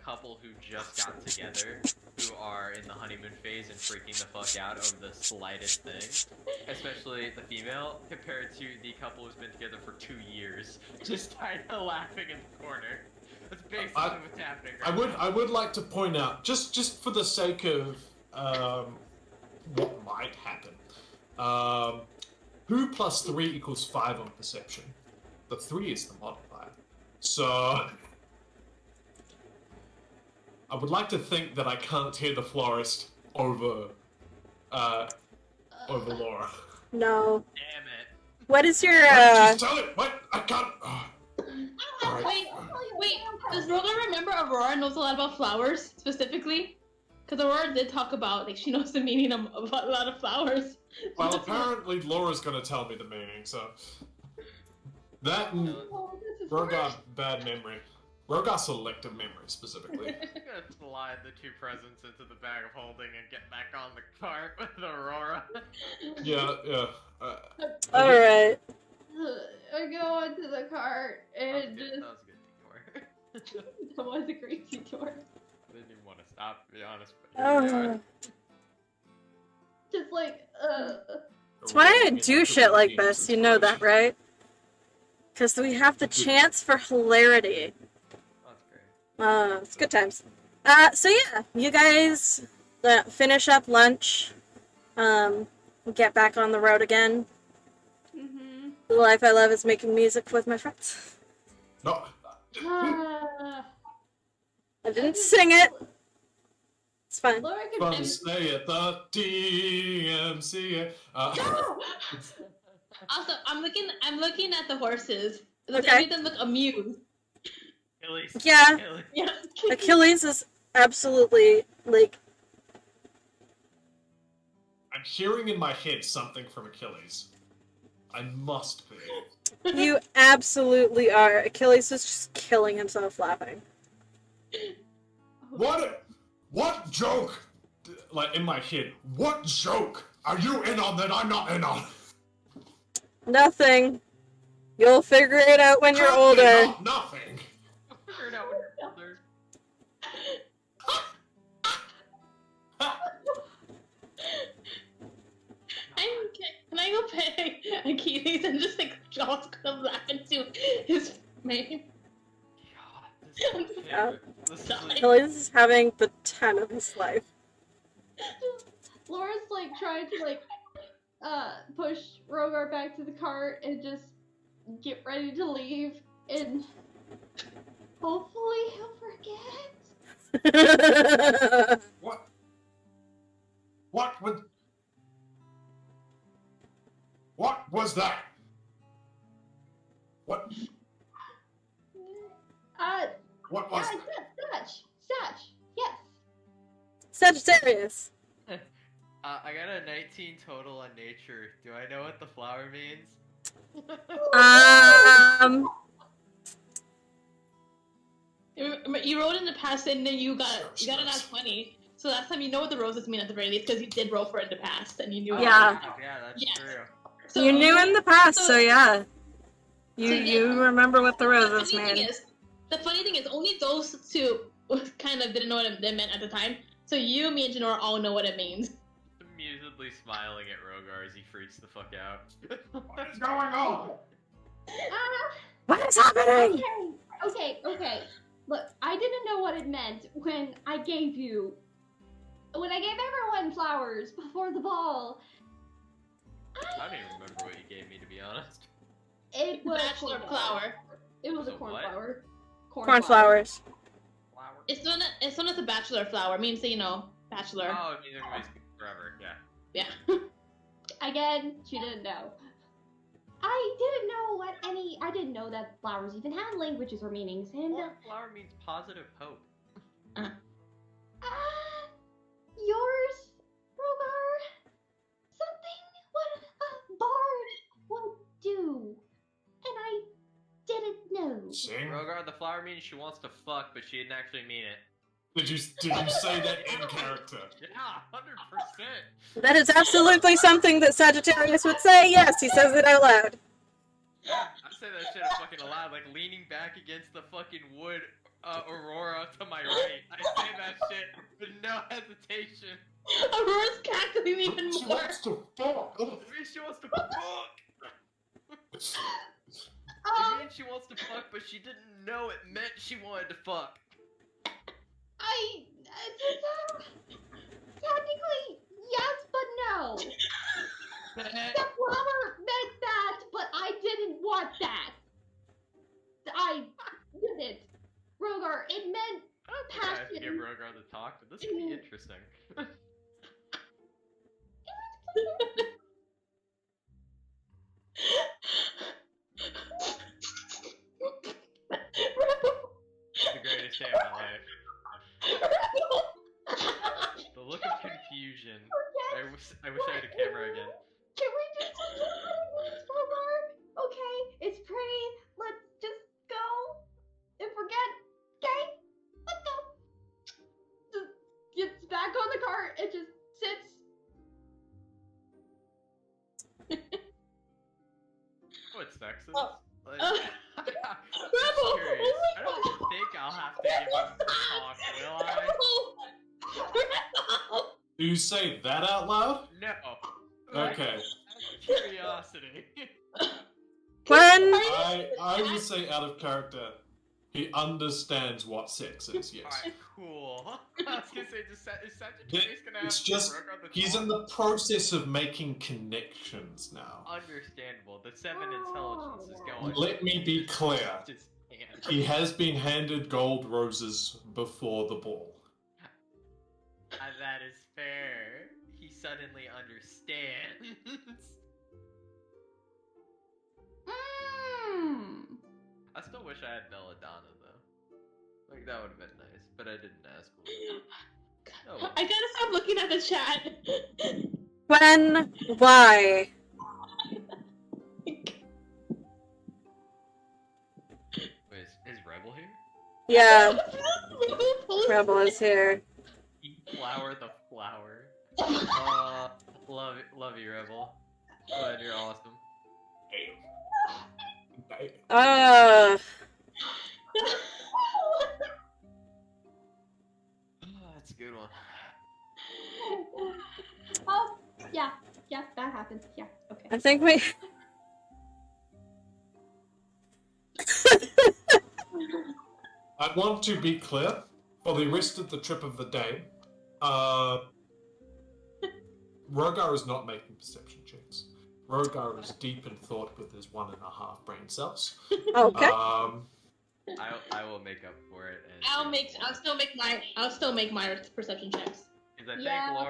couple who just got together, who are in the honeymoon phase and freaking the fuck out over the slightest thing, especially the female, compared to the couple who's been together for 2 years, just kind of laughing in the corner. That's basically what's happening. Right I would like to point out, just for the sake of what might happen. Who plus 3 equals 5 on perception? The 3 is the modifier. So I would like to think that I can't hear the florist over Laura. No. Damn it. What is your Just tell it. What? I can't. Alright. Wait, does Rogar remember Aurora knows a lot about flowers, specifically? Because Aurora did talk about, like, she knows the meaning of a lot of flowers. Well, apparently Laura's gonna tell me the meaning, so... That and Rogar bad memory. Rogar selective memory, specifically. I'm gonna slide the 2 presents into the bag of holding and get back on the cart with Aurora. Yeah. Alright. I go onto the cart and That was a good detour. that was a great detour. I didn't even want to stop, to be honest. But here we are. Just like, That's why I do shit like this, you know that, right? Because we have the chance for hilarity. That's great. It's good times. So yeah, you guys finish up lunch, get back on the road again. The life I love is making music with my friends. No. I didn't sing it. It's fine. Laura could Fun to stay at the DMC. Also, I'm looking at the horses. Does Okay. any of them look amused? Achilles. Yeah. Achilles. Yeah. Achilles is absolutely, like, I'm hearing in my head something from Achilles. I must be. you absolutely are. Achilles is just killing himself laughing. What joke? Like, in my head, what joke are you in on that I'm not in on? Nothing. You'll figure it out when you're Apparently older. not nothing. Figure it out when you're older. Can I go pay Achilles and just like John's gonna laugh into his name? God, this is Achilles is having the time of his life. Laura's like trying to like push Rogar back to the cart and just get ready to leave, and hopefully he'll forget. What was that? What was that? Such, yes. Sagittarius. I got a 19 total on nature. Do I know what the flower means? You rolled in the past and then you got a nat 20. So last time you know what the roses mean at the very least because you did roll for it in the past and you knew. Yeah. Yeah, that's Yes. true. So You knew in the past, so yeah. You yeah. remember what the roses mean. The funny thing is, only those two kind of didn't know what it meant at the time. So you, me, and Janora all know what it means. Amusedly smiling at Rogar as he freaks the fuck out. What is going on? What is happening? Okay. Look, I didn't know what it meant when I gave everyone flowers before the ball. I don't even remember what you gave me, to be honest. It was Bachelor corn flower. It was a Was it corn what? flower. Cornflowers. Flower? It's known as a bachelor flower. It means that, bachelor. Oh, it means it was forever, yeah. Yeah. Again, she didn't know. I didn't know that flowers even had languages or meanings, and Well, flower means positive hope. yours, Rogar, something what a bard would do, and I didn't know. Sing? Rogar, the flower means she wants to fuck, but she didn't actually mean it. Did you say that in character? Yeah, 100%. That is absolutely something that Sagittarius would say. Yes, he says it out loud. I say that shit fucking aloud, like leaning back against the fucking wood Aurora to my right. I say that shit with no hesitation. Aurora's cackling even She more. wants to fuck. Maybe she wants to fuck. It means she wants to fuck, but she didn't know it meant she wanted to fuck. Technically, yes, but no. The flower meant that, but I didn't want that. I didn't. Rogar, it meant I don't think I have to give passion. Rogar the talk, but this could be interesting. The greatest day of my life. The look of confusion. I wish I had a camera again. Can we just Rogar? Okay, it's pretty. Let's just go and forget. Okay, let's go. Just gets back on the cart and just sits. Oh, it's sexist. Oh. Like, Oh. I'm Rebel! curious. I don't think I'll have to give him the talk, will I? Rebel! Do you say that out loud? No. Okay. Out of curiosity. Gwen, I would say out of character. He understands what sex is, yes. Alright, cool. I was gonna say, is Sagittarius gonna It's have just, Rogar the he's talk? in the process of making connections now. Understandable. The 7 intelligence is going. Let me be clear. Just can't. He has been handed gold roses before the ball. That is fair. He suddenly understands. I still wish I had Belladonna though. Like that would have been nice, but I didn't ask for it. Oh. I gotta stop looking at the chat. Gwen, why? Wait, is Rebel here? Yeah, Rebel is here. Flower the flower. Love you, Rebel. Glad you're awesome. That's a good one. Oh, yeah, that happened. Yeah, okay. I think we. I want to be clear, for the rest of the trip of the day, Rogar is not making perception checks. Rogar is deep in thought with his 1.5 brain cells. Okay. I will make up for it. And I'll still make my perception checks. Because I Yeah. think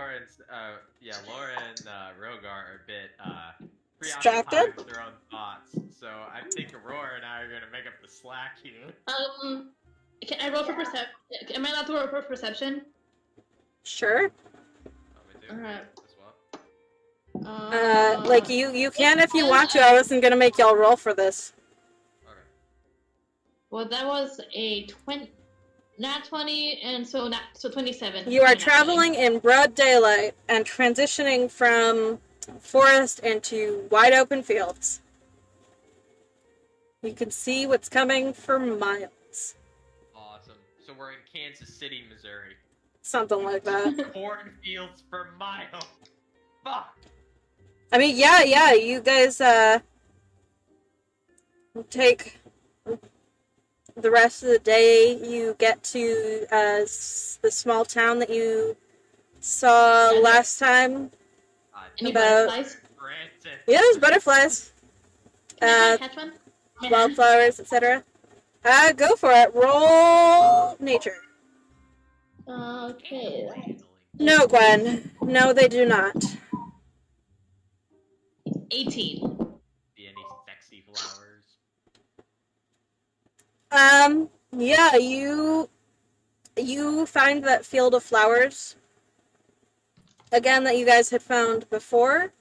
Laura and Rogar are a bit Distracted? preoccupied with their own thoughts. So I think Aurora and I are gonna make up the slack here. Can I roll for perception? Am I allowed to roll for perception? Sure. Alright. As well. Like you can if you want to. I wasn't gonna make y'all roll for this. Okay. Well, that was a 20, and so 27. You are traveling in broad daylight and transitioning from forest into wide open fields. You can see what's coming for miles. Awesome. So we're in Kansas City, Missouri. Something like that. Cornfields for miles. Fuck. I mean, yeah, you guys, take the rest of the day. You get to, the small town that you saw last time. Any About- butterflies? Granted. Yeah, there's butterflies, Can I catch one? wildflowers, etc. Go for it. Roll nature. Okay. No, Gwen. No, they do not. 18. See any sexy flowers? Yeah, you find that field of flowers again that you guys had found before,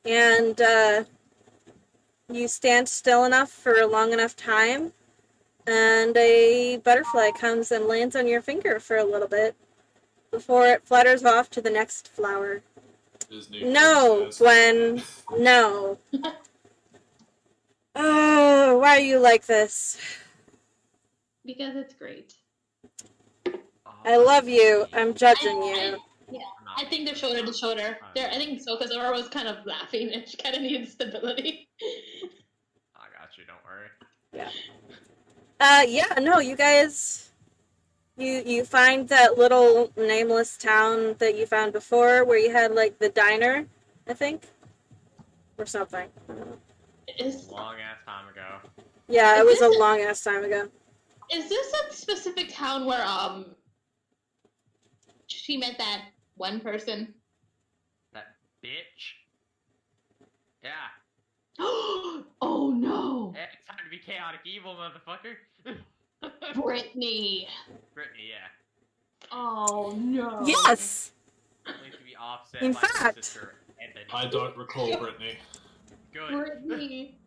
and you stand still enough for a long enough time, and a butterfly comes and lands on your finger for a little bit before it flutters off to the next flower. His new No, princess. Gwen. No. Oh, why are you like this? Because it's great. I love you. I'm judging you. I think they're shoulder to shoulder. I think so, because Aurora was kind of laughing and she kind of needed stability. I got you. Don't worry. Yeah, no, you guys, you find that little nameless town that you found before, where you had like the diner, I think, or something. I don't know. Long ass time ago. Yeah, Is it was a this- long ass time ago. Is this a specific town where she met that one person? That bitch. Yeah. Oh no! Yeah, it's time to be chaotic evil, motherfucker. Brittany. Brittany, yeah. Oh no! Yes. Only to be offset In by her fact- sister Ebony. I don't recall Brittany. Good. Brittany.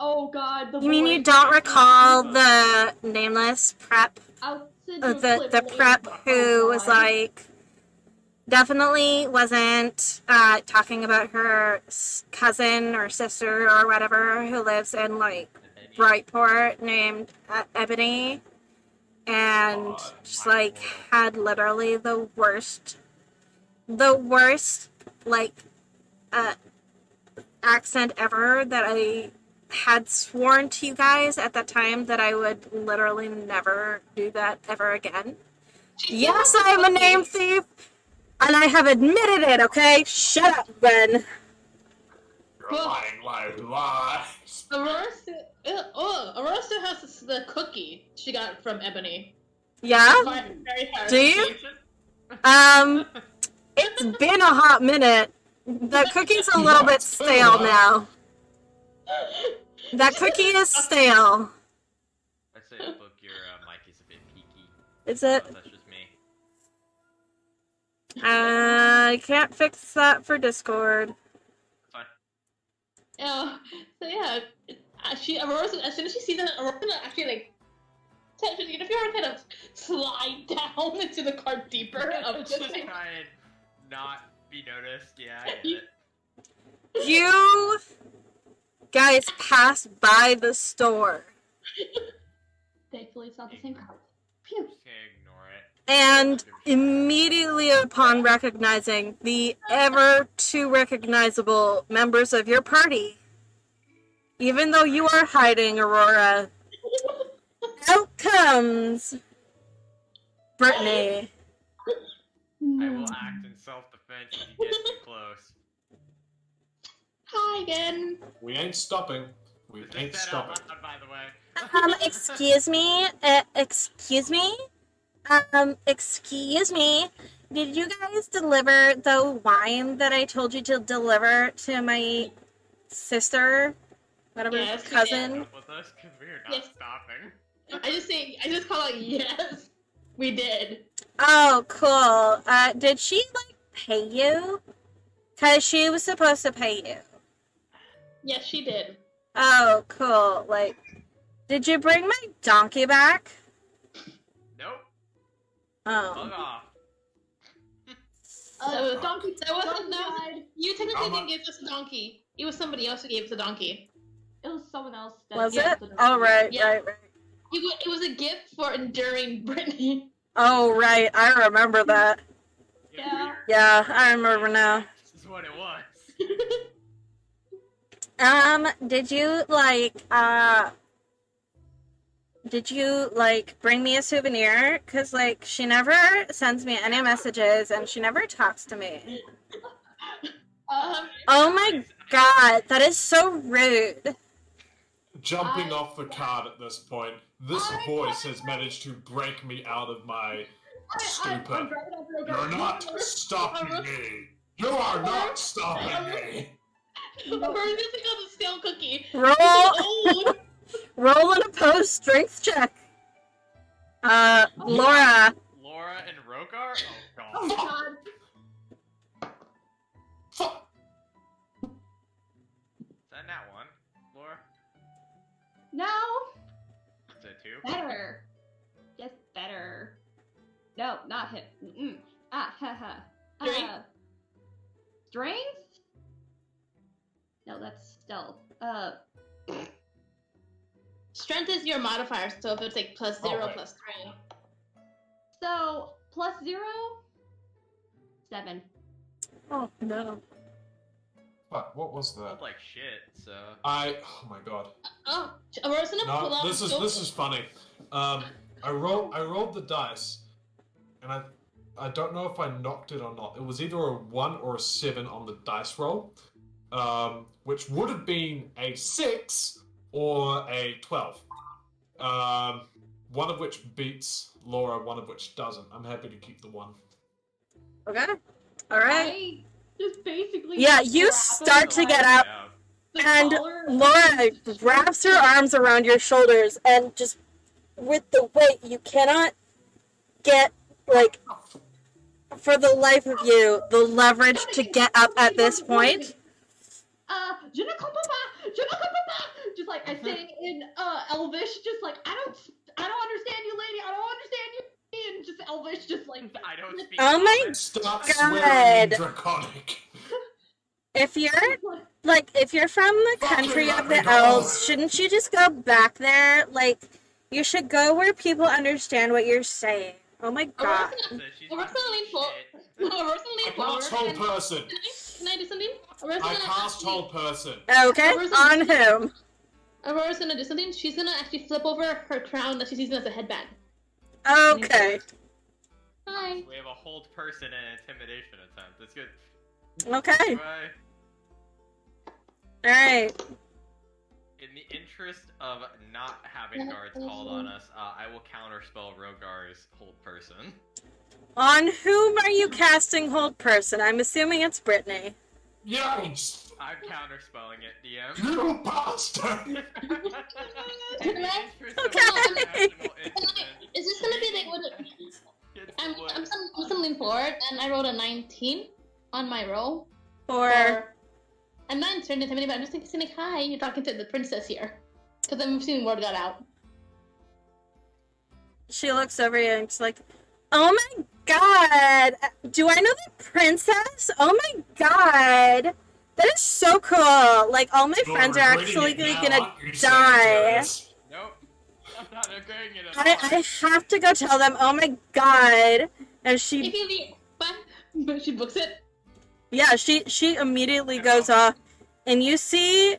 Oh god, the You mean you voice. don't recall the nameless prep? I'll send you a The clip prep later. who Oh, was God. like definitely wasn't talking about her cousin or sister or whatever who lives in like Ebony. Brightport named Ebony, and God, just my like portal. had literally the worst like accent ever, that I had sworn to you guys at that time that I would literally never do that ever again. Yes, I'm a name thief, and I have admitted it, okay? Shut up, Ben. You're lying, lies. Aurora still has the cookie she got from Ebony. Yeah? Very hard. Do you? It's been a hot minute. The cookie's a little bit stale now. That cookie is stale. I'd say look, your mic is a bit peaky. Is it? Oh, that's just me. I can't fix that for Discord. It's fine. Yeah. So yeah, Aurora, as soon as she sees it, Aurora's gonna actually like, if you want to kind of slide down into the cart deeper. Just try and not be noticed. Yeah, I get it. You guys pass by the store, Thankfully, it's not the same color. Phew. Just gonna ignore it. and immediately upon recognizing the ever too recognizable members of your party, even though you are hiding, Aurora, out comes Brittany. I will act in self-defense if you get too close. Hi again. We ain't stopping. We Just ain't say that out stopping. loud, by the way. Excuse me? Excuse me? Excuse me? Did you guys deliver the wine that I told you to deliver to my sister? Whatever, Yes, we cousin? did. Up with us, because we are not Yes. stopping. I just call out yes. We did. Oh, cool. Did she, like, pay you? Because she was supposed to pay you. Yes, she did. Oh, cool. Like, did you bring my donkey back? Nope. Oh. Fuck off. Donkey. That wasn't died. no. You technically How didn't give us a donkey. It was somebody else who gave us a donkey. It was someone else. That Was gave it? us the Oh, right, Yeah. right. It was a gift for enduring Brittany. Oh, right. I remember that. Yeah. Yeah, I remember now. This is what it was. Did you, bring me a souvenir? Because, she never sends me any messages, and she never talks to me. Oh my god, that is so rude. Jumping off the cart at this point, this voice has managed to break me out of my stupor. You're not stopping me! You are not stopping me! We're missing on the stale cookie. Roll, Oh, roll an opposed strength check. Laura. Laura and Rogar? Oh Oh god. god. Fuck! Is that not one? Laura? No. Is it two? Better. Yes, better. No, not him. Mm-mm. Ah, haha. Strength? Strength? No, that's stealth. Strength is your modifier, so if it's like plus 0, right. plus 3. So plus 0, 7. Oh no. What was that? Rolled like shit, so. Oh my god. Oh, Aurora's gonna pull No, out. this is funny. I rolled the dice, and I don't know if I knocked it or not. It was either a 1 or a 7 on the dice roll, which would have been a 6 or a 12. One of which beats Laura, one of which doesn't. I'm happy to keep the 1. Okay. All right. I just basically. Yeah, you grab start him to get by up, the and collar. Laura wraps her arms around your shoulders, and just with the weight, you cannot get, like, for the life of you, the leverage to get up at this point. Je ne comprends pas! Je ne comprends pas! Just like I say in Elvish, just like I don't understand you, lady. I don't understand you. And just Elvish, just like I don't speak. Oh my common. Stop God. swearing in Draconic. If you're from the country of the elves, shouldn't you just go back there? Like, you should go where people understand what you're saying. Oh my god. So she's Aurora's gonna lean shit. forward. Aurora's gonna I lean forward. cast hold person. Can I do something? Aurora's I gonna cast actually- hold person. Okay, on whom? Aurora's gonna do something. She's gonna actually flip over her crown that she's using as a headband. Okay. Hi. We have a hold person and intimidation attempt. That's good. Okay. Bye. Alright. In the interest of not having guards called on us, I will counterspell Rogar's hold person. On whom are you casting hold person? I'm assuming it's Brittany. Yes! I'm counterspelling it, DM. You bastard! In the interest of Okay. national interest, Is this gonna be like what? kids I'm would- gonna lean forward, and I rolled a 19 on my roll. For I'm not intending to anybody. I'm just saying like, hi. You're talking to the princess here, because I'm assuming word got out. she looks over you and she's like, oh my god! Do I know the princess? Oh my god! That is so cool! Like, all my You're friends are regretting actually it now, gonna aren't you, die. Sagittarius? Nope. I'm not agreeing it at I all. have to go tell them, oh my god! And If she, you leave, but she books it. yeah, she immediately goes off, and you see,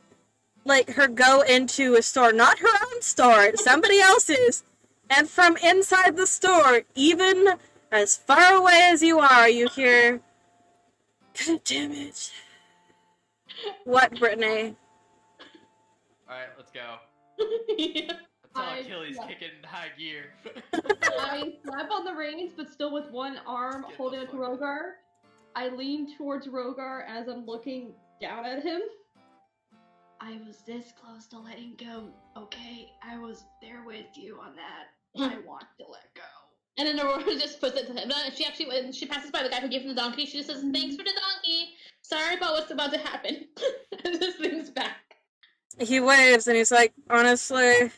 like, her go into a store, not her own store, somebody else's, and from inside the store, even as far away as you are, you hear, god damn it. What, Brittany? Alright, let's go. Yeah. Let's tell I- Achilles yeah. kick it in high gear. I slap on the reins, but still with one arm Get the holding onto fuck out. Rogar. I lean towards Rogar as I'm looking down at him. I was this close to letting go, okay? I was there with you on that. I want to let go. And then Aurora just puts it to him. She actually, when she passes by the guy who gave him the donkey, she just says, "Thanks for the donkey. Sorry about what's about to happen." And just leans back. He waves and he's like, honestly,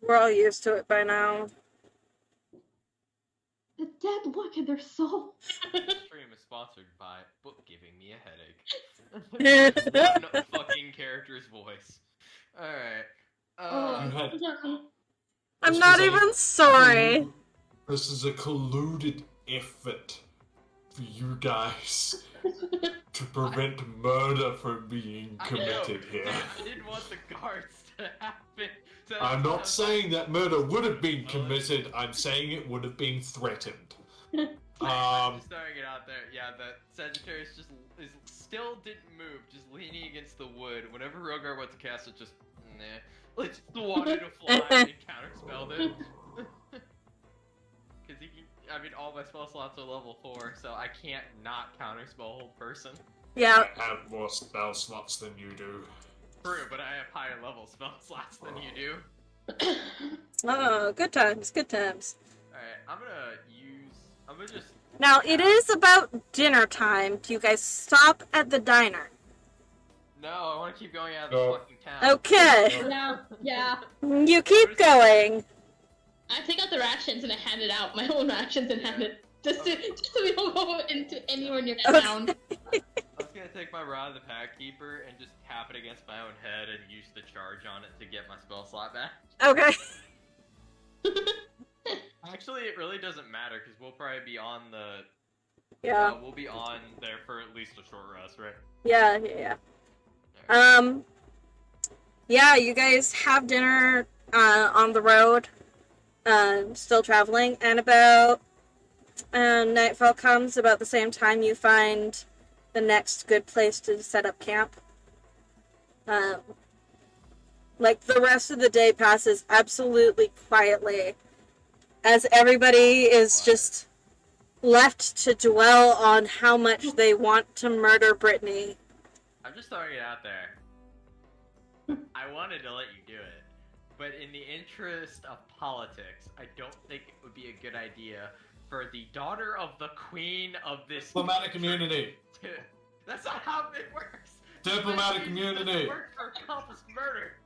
we're all used to it by now. The dead look in their soul. This stream is sponsored by Book Giving Me a Headache. One fucking character's voice. Alright. You had- I'm This not was a- even sorry. This is a colluded effort for you guys to prevent murder from being I know. committed here. I didn't want the guards to happen. So I'm not saying that murder would have been committed, I'm saying it would have been threatened. I'm just throwing it out there. Yeah, that Sagittarius just still didn't move, just leaning against the wood. Whenever Rogar went to cast it, just nah. Like just wanted to fly and counterspelled it. Because he can, I mean, all my spell slots are level 4, so I can't not counterspell hold person. Yeah. I have more spell slots than you do. True, but I have higher level spell slots than you do. Oh, good times, good times. Alright, I'm gonna just... Now, it is about dinner time. Do you guys stop at the diner? No, I want to keep going out of the No. fucking town. Okay. Yeah. You keep going. I take out the rations and I hand it out, my own rations, and hand it just so we don't go into anywhere near that Okay. town. I was gonna take my Rod of the Pack Keeper and just tap it against my own head and use the charge on it to get my spell slot back. Okay. Actually, it really doesn't matter because we'll probably be on the. Yeah. We'll be on there for at least a short rest, right? Yeah. Yeah, you guys have dinner on the road, still traveling, and about nightfall comes. About the same time, you find the next good place to set up camp. Like, the rest of the day passes absolutely quietly, as everybody is just left to dwell on how much they want to murder Brittany. I'm just throwing it out there. I wanted to let you do it, but in the interest of politics, I don't think it would be a good idea for the daughter of the queen of this Diplomatic immunity. That's not how it works. Diplomatic It immunity. doesn't work for accomplice murder.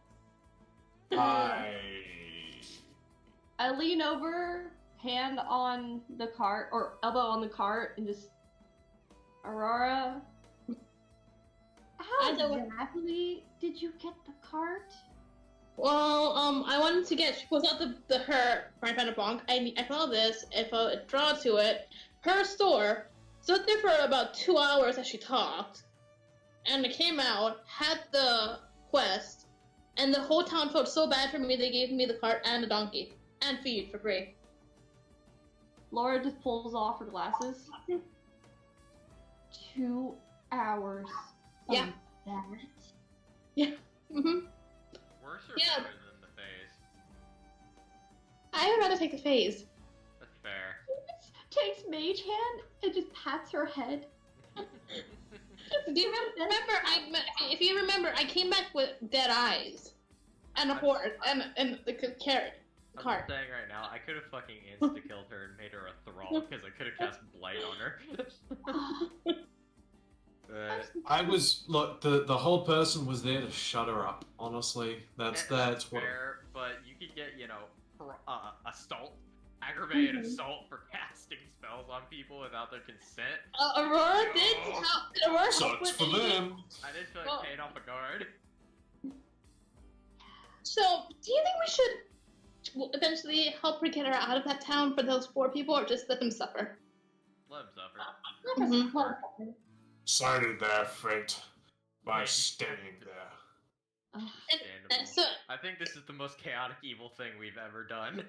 I lean over, hand on the cart, or elbow on the cart, and just... Aurora... How exactly did you get the cart? Well, I wanted to get. She pulls out her frying pan of bonk. I found this. If I draw to it, her store stood there for about 2 hours as she talked, and it came out, had the quest, and the whole town felt so bad for me they gave me the cart and the donkey and feed for free. Laura just pulls off her glasses. 2 hours. Yeah. That. Yeah. Mhm. Worse or Yeah. better than the phase? I would rather take the phase. That's fair. Takes Mage Hand and just pats her head. Do you remember? If you remember, I came back with dead eyes and a horse and the carrot I'm cart. saying right now, I could have fucking insta-killed her and made her a thrall because I could have cast Blight on her. Look, the whole person was there to shut her up, honestly. That's what... fair, but you could get, assault, aggravated assault for casting spells on people without their consent. Aurora did Aurora helped Sucks with for it. them. I did feel like paid off a guard. So, do you think we should eventually help her get her out of that town for those 4 people, or just let them suffer? Let him suffer. Decided their fate by staying there. And so, I think this is the most chaotic evil thing we've ever done.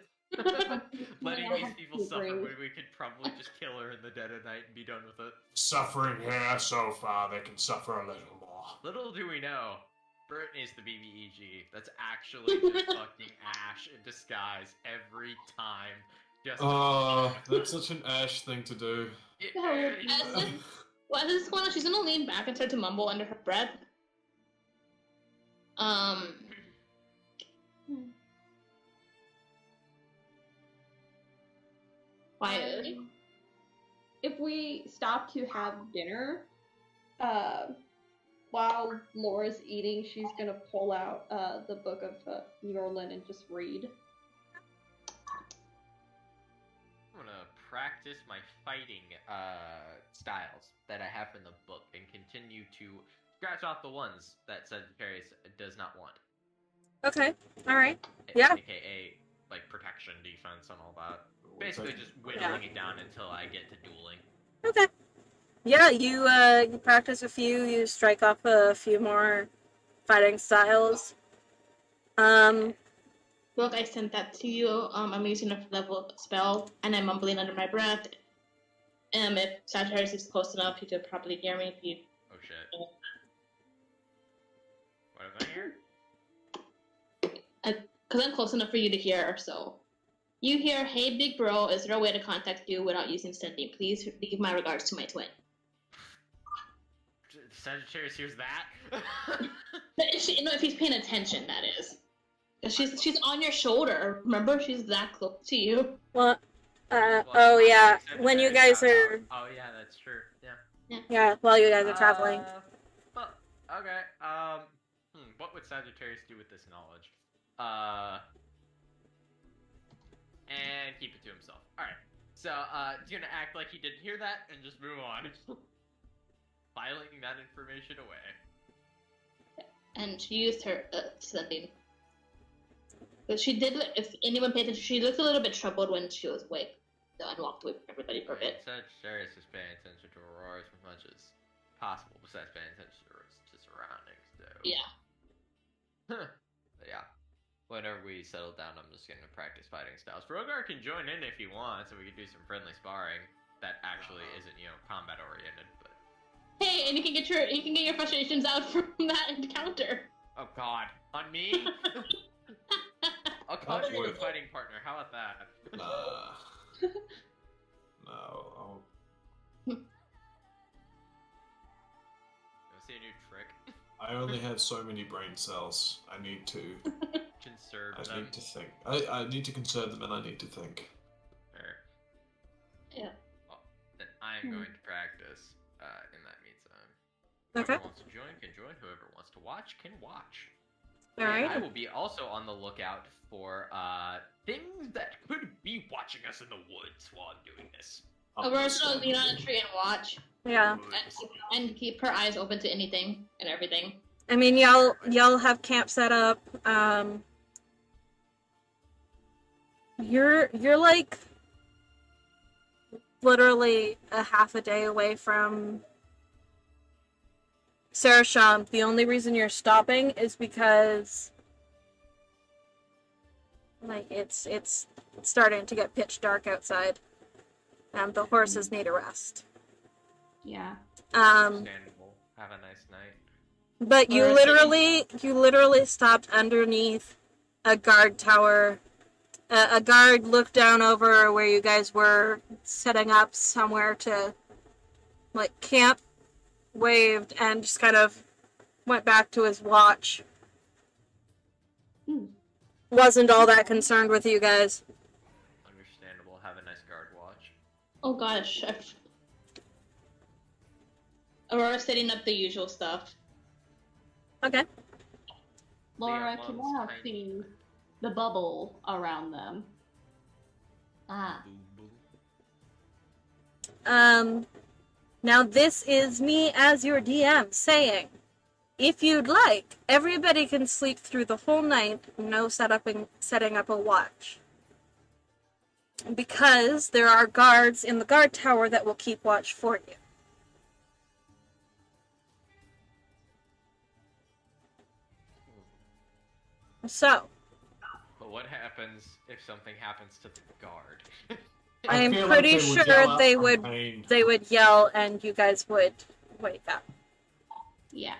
Letting these people suffer when we could probably just kill her in the dead of night and be done with it. Suffering here so far, they can suffer a little more. Little do we know, Brittany's the BBEG. That's actually just fucking Ash in disguise every time. That's such an Ash thing to do. as this is going on, she's gonna lean back and start to mumble under her breath. Quietly. If we stop to have dinner, while Laura's eating, she's gonna pull out the book of Yorlin and just read. I'm gonna practice my fighting styles that I have in the book and continue to scratch off the ones that Sagittarius does not want. Okay. All right. Yeah. AKA like protection, defense, and all that. Basically, just whittling it down until I get to dueling. Okay. Yeah, you practice a few. You strike off a few more fighting styles. Look, I sent that to you. I'm using a level spell, and I'm mumbling under my breath. If Sagittarius is close enough, he could probably hear me. If you. Oh shit. What am I here? Because I'm close enough for you to hear, so. You hear, "Hey, big bro, is there a way to contact you without using sending? Please give my regards to my twin." Sagittarius hears that? If he's paying attention, that is. She's on your shoulder. Remember, she's that close to you. Well, Well, oh yeah. When you Sagittarius guys are, Oh yeah, that's true. Yeah. yeah, while you guys are traveling. Well, okay. What would Sagittarius do with this knowledge? And keep it to himself. Alright. So, he's gonna act like he didn't hear that and just move on. filing that information away. And she used her something. But she did. If anyone paid attention, she looked a little bit troubled when she was awake. So I walked away from everybody for a bit. Sagittarius is paying attention to Aurora as much as possible, besides paying attention to surroundings, though. Yeah. But yeah. Whenever we settle down, I'm just gonna practice fighting styles. Rogar can join in if he wants, and we can do some friendly sparring. That actually isn't, combat oriented, but. Hey, and you can get your frustrations out from that encounter. Oh God, on me? I'll conjure you a fighting partner. How about that? No. You see a new trick? I only have so many brain cells. I need to. Conserve I them. need to think. I need to conserve them, and I need to think. Fair. Yeah. Well, then I am going to practice. In that meantime, Okay. whoever wants to join can join. Whoever wants to watch can watch. All And right. I will be also on the lookout for things that could be watching us in the woods while I'm doing this. Aurora's gonna lean on a tree and watch, Yeah. and keep her eyes open to anything and everything. I mean, y'all have camp set up. You're like literally a half a day away from Sarasham. The only reason you're stopping is because like it's starting to get pitch dark outside. The horses need a rest. Yeah. Understandable. Have a nice night. But you literally stopped underneath a guard tower. A guard looked down over where you guys were setting up somewhere to like camp, waved, and just kind of went back to his watch. Wasn't all that concerned with you guys. Understandable. Have a nice guard watch. Oh gosh, Aurora's setting up the usual stuff. Okay. Laura, Yeah, can mom's I tiny. see the bubble around them? Ah. Boo, boo. Now this is me as your DM saying, if you'd like, everybody can sleep through the whole night, no setting up a watch. Because there are guards in the guard tower that will keep watch for you. So, But what happens if something happens to the guard? I am feel pretty like they would sure yell out they from would pain. they would yell and you guys would wake up. Yeah.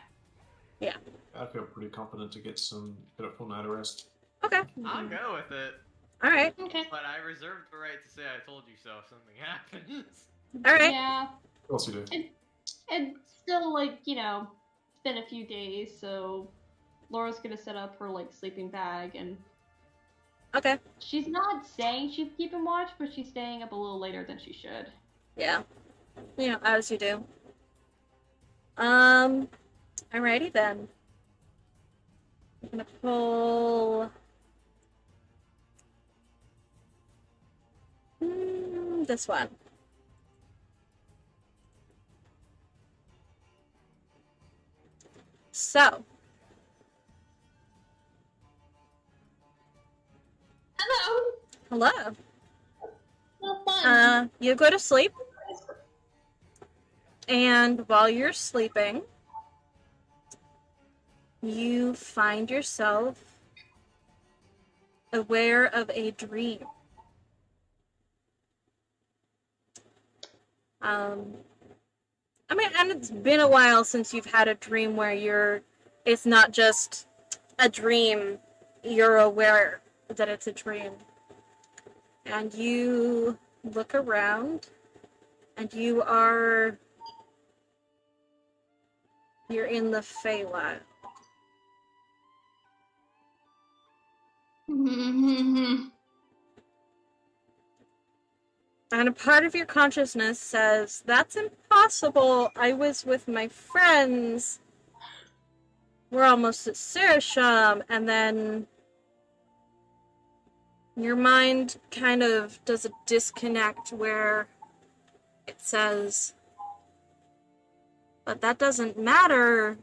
I feel pretty confident to get a full night of rest. Okay. I'll go with it. All right. Okay. But I reserve the right to say I told you so if something happens. All right. Yeah. Of course you do. And still, it's been a few days, so Laura's gonna set up her, sleeping bag, and Okay. she's not saying she's keeping watch, but she's staying up a little later than she should. Yeah. As you do. Alrighty then. I'm gonna pull this one. So, Hello. hello. Well, fun. You go to sleep, and while you're sleeping, you find yourself aware of a dream. And it's been a while since you've had a dream where it's not just a dream, you're aware that it's a dream. And you look around, and you're in the Feywild. And a part of your consciousness says, that's impossible. I was with my friends. We're almost at Sarasham. And then your mind kind of does a disconnect where it says, But that doesn't matter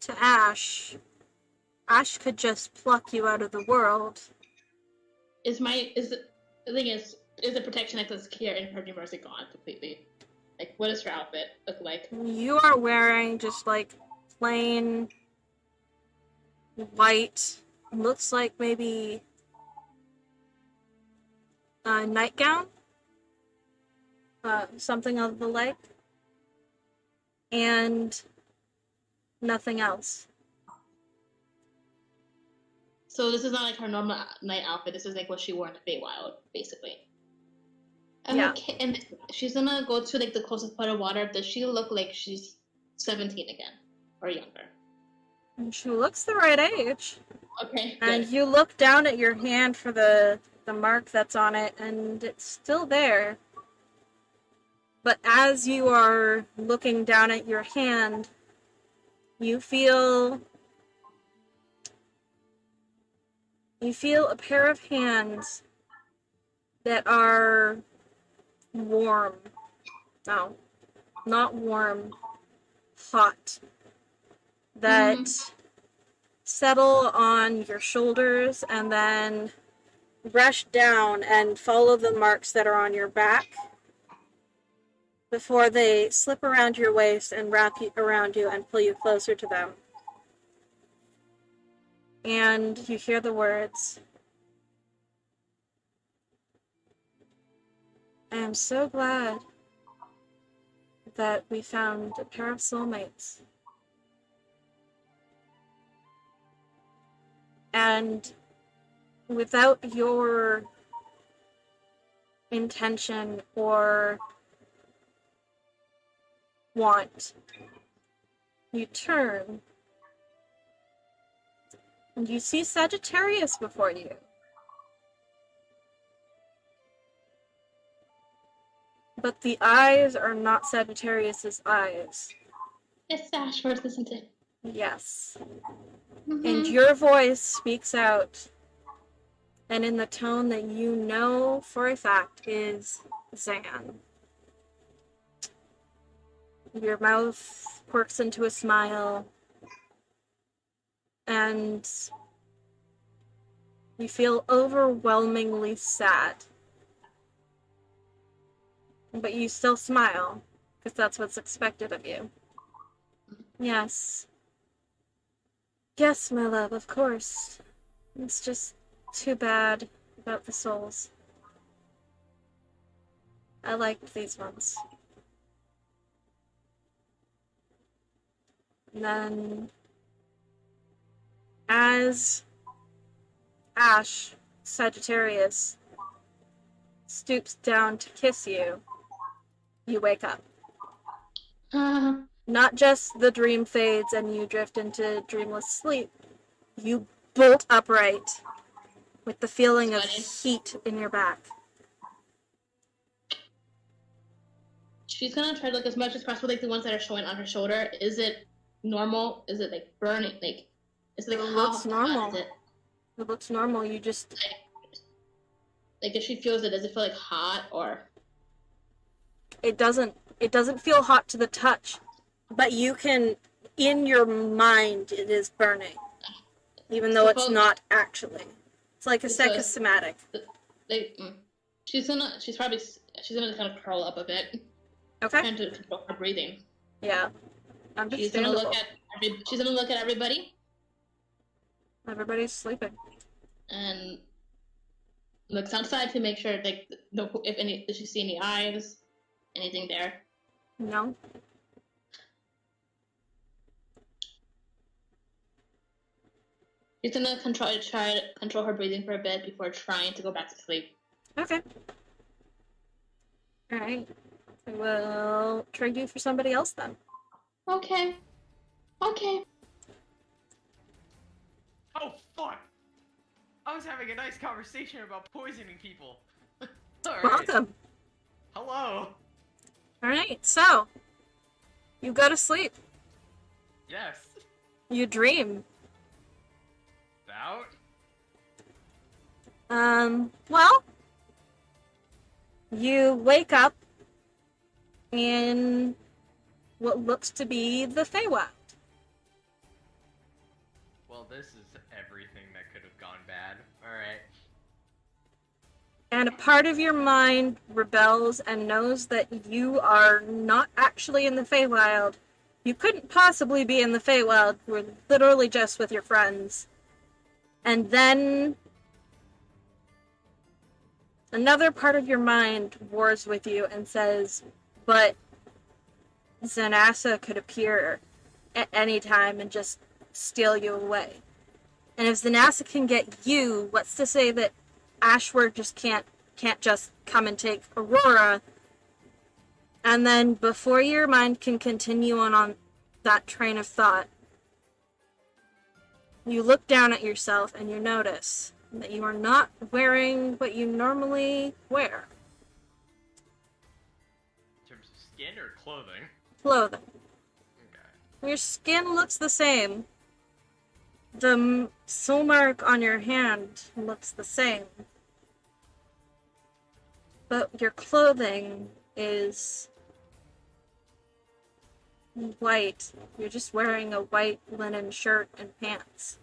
to Ash. Ash could just pluck you out of the world. The thing is the protection necklace here in her new mercy gone completely? Like, what does her outfit look like? You are wearing just like plain white, looks like maybe a nightgown, something of the like, and nothing else. So this is not like her normal night outfit. This is like what she wore in the Feywild, basically. Yeah. Okay, and she's gonna go to like the closest pot of water. Does she look like she's 17 again, or younger? She looks the right age. Okay, And good. you look down at your hand for the mark that's on it, and it's still there. But as you are looking down at your hand, you feel a pair of hands that are warm. No, not warm, hot. That settle on your shoulders and then brush down and follow the marks that are on your back before they slip around your waist and wrap around you and pull you closer to them. And you hear the words, "I am so glad that we found a pair of soulmates." And without your intention or want, you turn and you see Sagittarius before you. But the eyes are not Sagittarius's eyes. It's Ashworth, isn't it? Yes. Mm-hmm. And your voice speaks out, and in the tone that you know for a fact is Zan. Your mouth quirks into a smile, and you feel overwhelmingly sad. But you still smile, because that's what's expected of you. Yes. Yes, my love, of course. It's just too bad about the souls. I liked these ones. And then, as Ash, Sagittarius, stoops down to kiss you, you wake up. Not just the dream fades and you drift into dreamless sleep. You bolt upright with the feeling of heat in your back. She's gonna try to look as much as possible like the ones that are showing on her shoulder. Is it normal? Is it like burning? Like, is it like It how looks normal. hot is it? It looks normal. You just... Like, if she feels it, does it feel like hot or? It doesn't feel hot to the touch, but you can, in your mind, it is burning, even though it's not actually. It's like a psychosomatic. She's gonna kind of curl up a bit. Okay. Trying to control her breathing. Yeah. She's gonna look at everybody. Everybody's sleeping. And looks outside to make sure, like, does she see any eyes, anything there? No. She's gonna try to control her breathing for a bit before trying to go back to sleep. Okay. Alright. I will trade you for somebody else then. Okay. Oh, fuck! I was having a nice conversation about poisoning people. Alright. Welcome. Hello. Alright, so you go to sleep. Yes. You dream. About? Well, you wake up in what looks to be the Feywild. Well, this is everything that could have gone bad. Alright. And a part of your mind rebels and knows that you are not actually in the Feywild. You couldn't possibly be in the Feywild. We're literally just with your friends. And then another part of your mind wars with you and says, but Zanassa could appear at any time and just steal you away. And if Zanassa can get you, what's to say that Ashworth just can't just come and take Aurora? And then before your mind can continue on that train of thought, you look down at yourself and you notice that you are not wearing what you normally wear. In terms of skin or clothing? Clothing. Okay. Your skin looks the same. The soul mark on your hand looks the same. But your clothing is white. You're just wearing a white linen shirt and pants.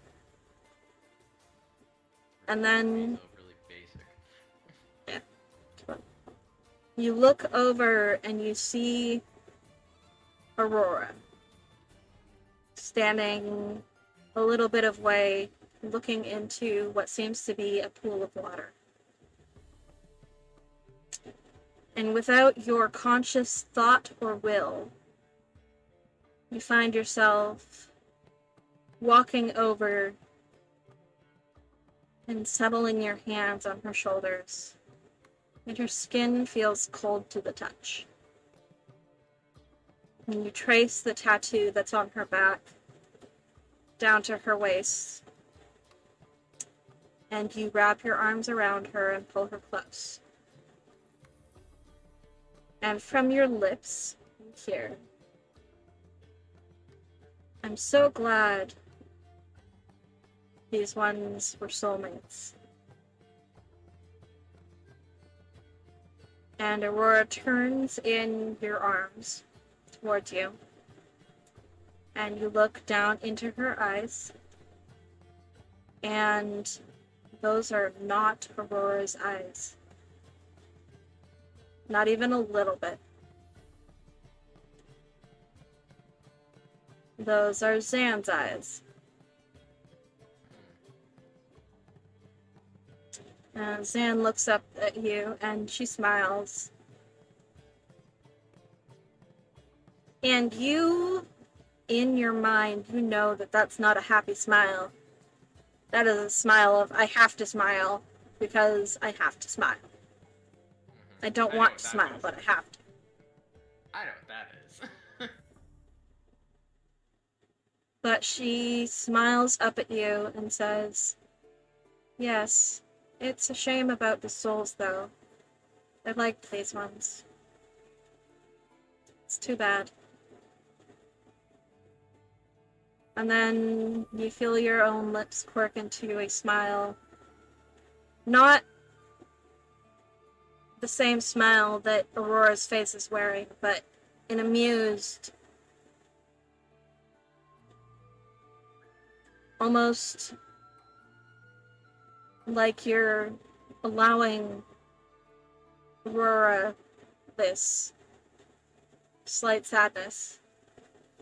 And then Really basic. you look over and you see Aurora standing a little bit of way, looking into what seems to be a pool of water. And without your conscious thought or will, you find yourself walking over and settling your hands on her shoulders, and her skin feels cold to the touch. And you trace the tattoo that's on her back down to her waist, and you wrap your arms around her and pull her close. And from your lips, you hear, I'm so glad these ones were soulmates. And Aurora turns in your arms towards you, and you look down into her eyes, and those are not Aurora's eyes. Not even a little bit. Those are Zan's eyes. Zan looks up at you and she smiles. And you, in your mind, you know that that's not a happy smile. That is a smile of, I have to smile because I have to smile. I don't want to smile, but I have to. I know what that is. But she smiles up at you and says, yes, it's a shame about the souls, though. I liked these ones. It's too bad. And then you feel your own lips quirk into a smile. Not the same smile that Aurora's face is wearing, but an amused, almost like you're allowing Aurora this slight sadness.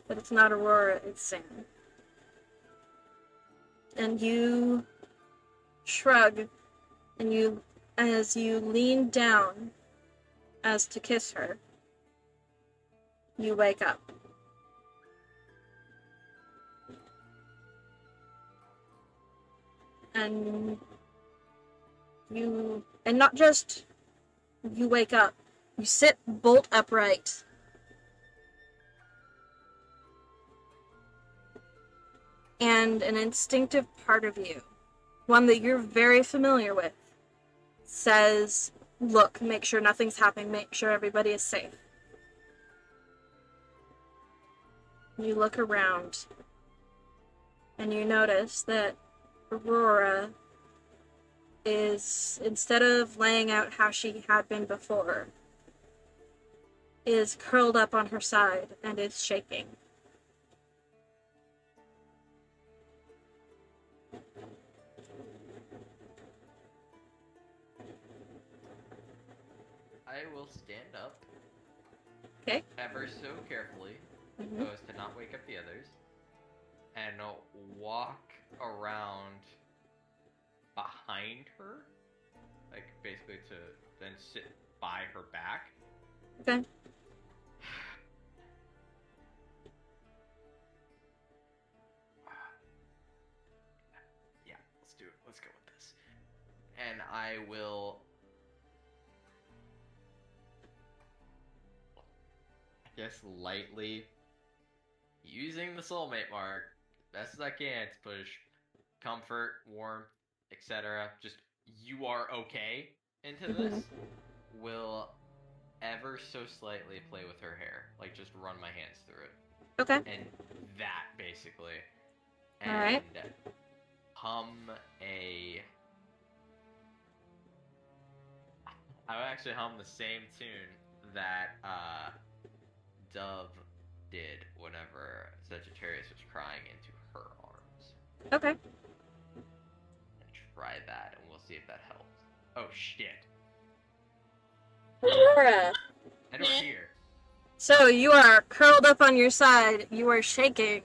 But it's not Aurora, it's Sam. And you shrug, and as you lean down as to kiss her, you wake up. And not just you wake up, you sit bolt upright. And an instinctive part of you, one that you're very familiar with, says, look, make sure nothing's happening, make sure everybody is safe. You look around, and you notice that Aurora is, instead of laying out how she had been before, is curled up on her side and is shaking. I will stand up. Okay. Ever so carefully, Mhm. so as to not wake up the others, and walk around behind her, like basically to then sit by her back. Okay. Yeah, let's do it. Let's go with this. And I will, I guess, lightly using the soulmate mark as best as I can to push comfort, warmth, etc. Just you are okay into this. Will ever so slightly play with her hair, like just run my hands through it, Okay. and that basically, and Alright. hum a. I would actually hum the same tune that Dove did whenever Sagittarius was crying into her arms. Okay. And try that, and we'll see if that helps. Oh shit! Aurora. I don't hear. So you are curled up on your side, you are shaking,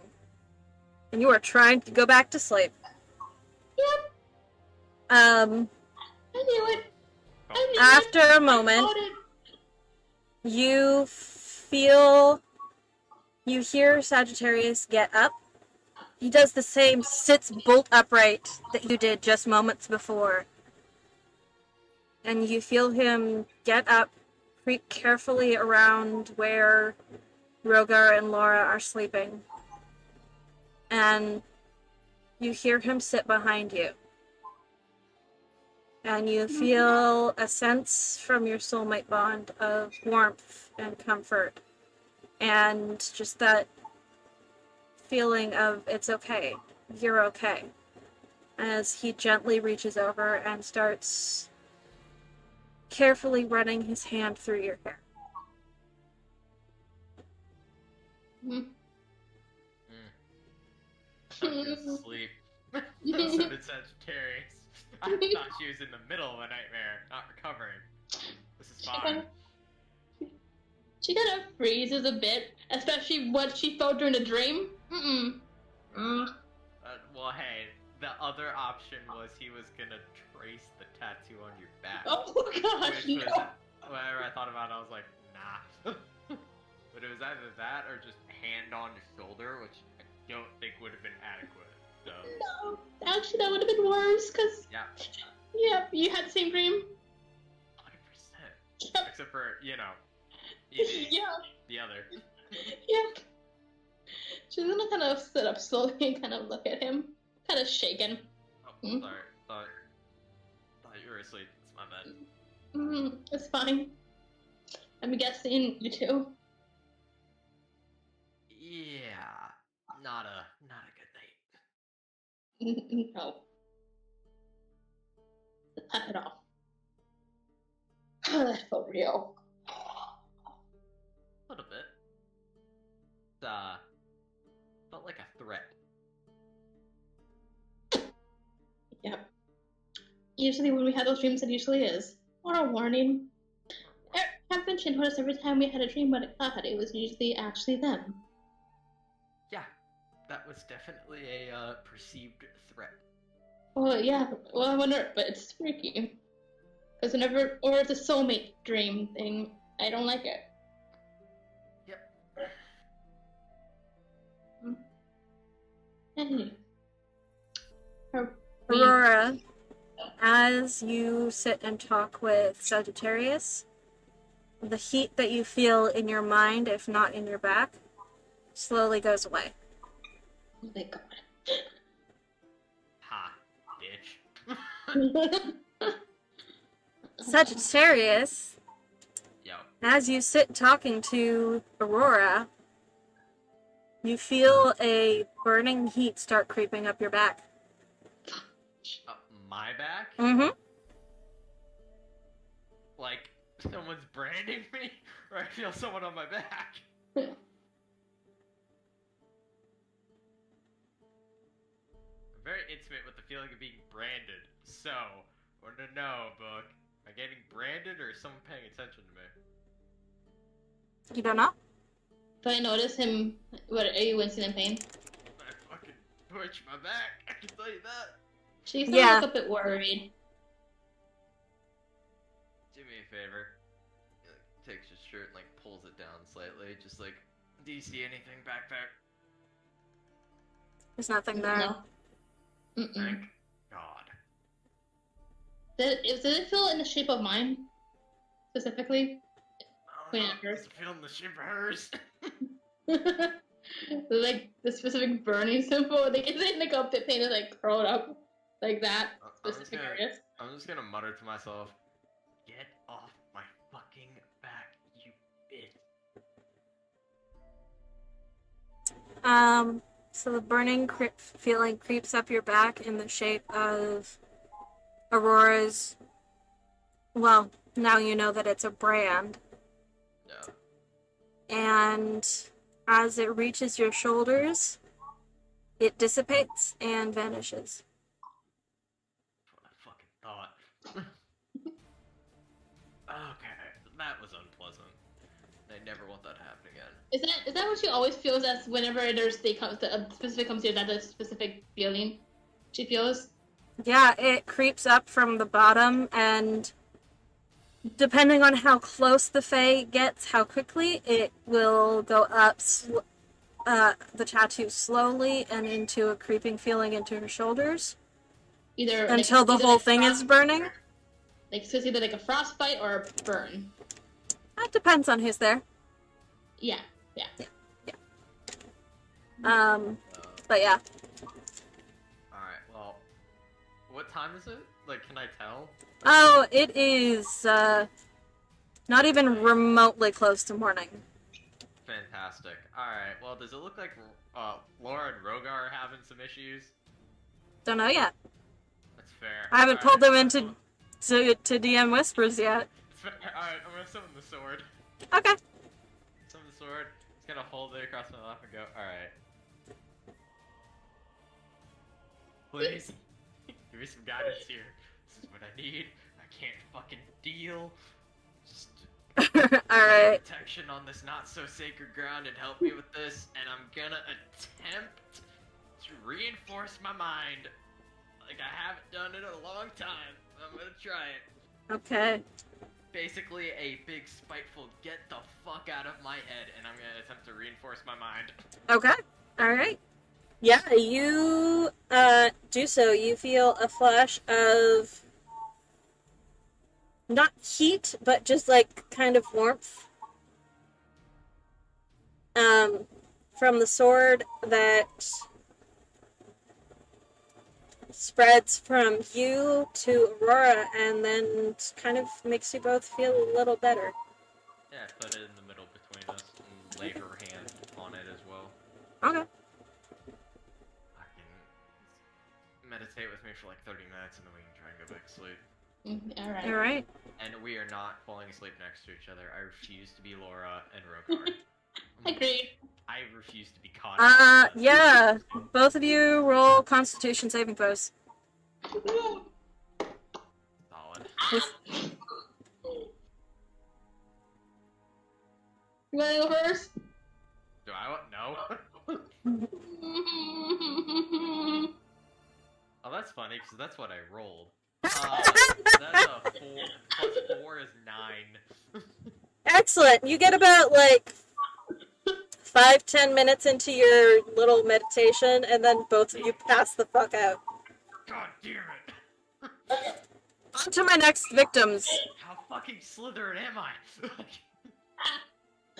and you are trying to go back to sleep. Yep, Um, I knew it. I knew after it. a moment, I you hear Sagittarius get up. He does the same, sits bolt upright that you did just moments before. And you feel him get up, creep carefully around where Rogar and Laura are sleeping. And you hear him sit behind you. And you feel a sense from your soulmate bond of warmth and comfort. And just that feeling of it's okay, you're okay. As he gently reaches over and starts carefully running his hand through your hair. Mhm. I was gonna sleep. So did Sagittarius. I thought she was in the middle of a nightmare, not recovering. This is fine. She kind of freezes a bit, especially what she felt during the dream. Well, hey, the other option was he was gonna trace the tattoo on your back. Oh gosh, Which no. was, whenever I thought about it, I was like, nah. But it was either that or just hand on the shoulder, which I don't think would have been adequate. So, No, actually, that would have been worse, because, yeah, you had the same dream. 100%. Yep. Except for, Yeah, the other. yep. She's gonna kind of sit up slowly and kind of look at him, kind of shaken. Oh, Hmm? sorry. Thought you were asleep. It's my bad. It's fine. I'm guessing you too. Yeah, not a good night. No. Not at all. That's so real. A little bit. Felt like a threat. Yep. Usually when we have those dreams, it usually is. Or a warning. Captain Chin told us every time we had a dream about a god, it was usually actually them. Yeah, that was definitely a perceived threat. Well, yeah. Well, I wonder, but it's freaky. Because whenever, or it's a soulmate dream thing, I don't like it. Yep. Anyway. Aurora, as you sit and talk with Sagittarius, the heat that you feel in your mind, if not in your back, slowly goes away. Oh my god. Ha, bitch. Sagittarius, Yo. as you sit talking to Aurora, you feel a burning heat start creeping up your back. My back? Mm-hmm. Like, Someone's branding me, or I feel someone on my back. I'm very intimate with the feeling of being branded. So, I want to know, Book, am I getting branded or is someone paying attention to me? You don't know? Do I notice him? What, are you wincing in pain? I fucking twitch my back, I can tell you that. She's Yeah. look a bit worried. Do me a favor. He, like, takes his shirt and like pulls it down slightly, just like, do you see anything back there? There's nothing there. No. Mm-mm. Thank God. Did it feel in the shape of mine? Specifically? I don't Wait, know, first. does it feel in the shape of hers? Like the specific burning symbol, like is it like a bit painted like curled up like that specific areas? I'm just gonna mutter to myself, get off my fucking back, you bitch. So the burning feeling creeps up your back in the shape of Aurora's. Well, now you know that it's a brand. No. And as it reaches your shoulders, it dissipates and vanishes. That's what I fucking thought. Okay, that was unpleasant. I never want that to happen again. Is that what she always feels as whenever there's a specific comes here, that's a specific feeling she feels? Yeah, it creeps up from the bottom, and depending on how close the Fae gets, how quickly, it will go up the tattoo slowly and into a creeping feeling into her shoulders. Either Until the whole thing is burning? Like, so it's either like a frostbite or a burn. That depends on who's there. Yeah. But yeah. Alright, well, what time is it? Like, can I tell? Oh, it is, not even remotely close to morning. Fantastic. Alright, well, does it look like, Laura and Rogar are having some issues? Don't know yet. That's fair. I haven't Alright, pulled them I'm into gonna to DM Whispers yet. Alright, I'm gonna summon the sword. Okay. Summon the sword. Just gonna hold it across my lap and go, alright. Please, give me some guidance here. This is what I need. I can't fucking deal. Just Alright. protection on this not so sacred ground and help me with this, and I'm gonna attempt to reinforce my mind like I haven't done it in a long time. I'm gonna try it. Okay. Basically a big spiteful get the fuck out of my head, and I'm gonna attempt to reinforce my mind. Okay. Alright. Yeah, you do so. You feel a flash of not heat, but just like kind of warmth. From the sword that spreads from you to Aurora, and then kind of makes you both feel a little better. Yeah, put it in the middle between us and lay her hand on it as well. Okay. I can meditate with me for like 30 minutes and then we can try and go back to sleep. Alright. Alright. And we are not falling asleep next to each other. I refuse to be Laura and Rogar. Agreed. I refuse to be caught. Yeah. Both of you roll Constitution saving throws. Solid. You wanna go first? Do I want no? Oh, that's funny because that's what I rolled. That's a 4 plus 4 is 9. Excellent. You get about like 5-10 minutes into your little meditation, and then both of you pass the fuck out. God damn it! On to my next victims. How fucking Slytherin am I?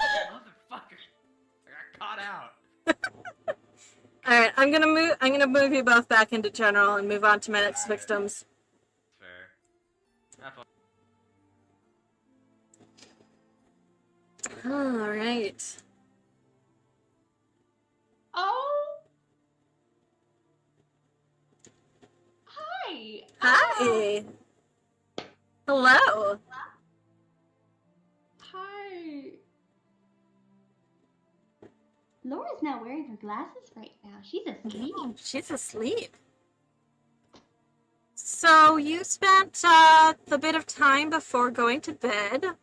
Motherfucker! I got caught out. All right, I'm gonna move you both back into general and move on to my next victims. Fair. Have fun. All right. Oh. Hi. Hi. Hello. Laura's not wearing her glasses right now. She's asleep. Oh, she's asleep. So you spent the bit of time before going to bed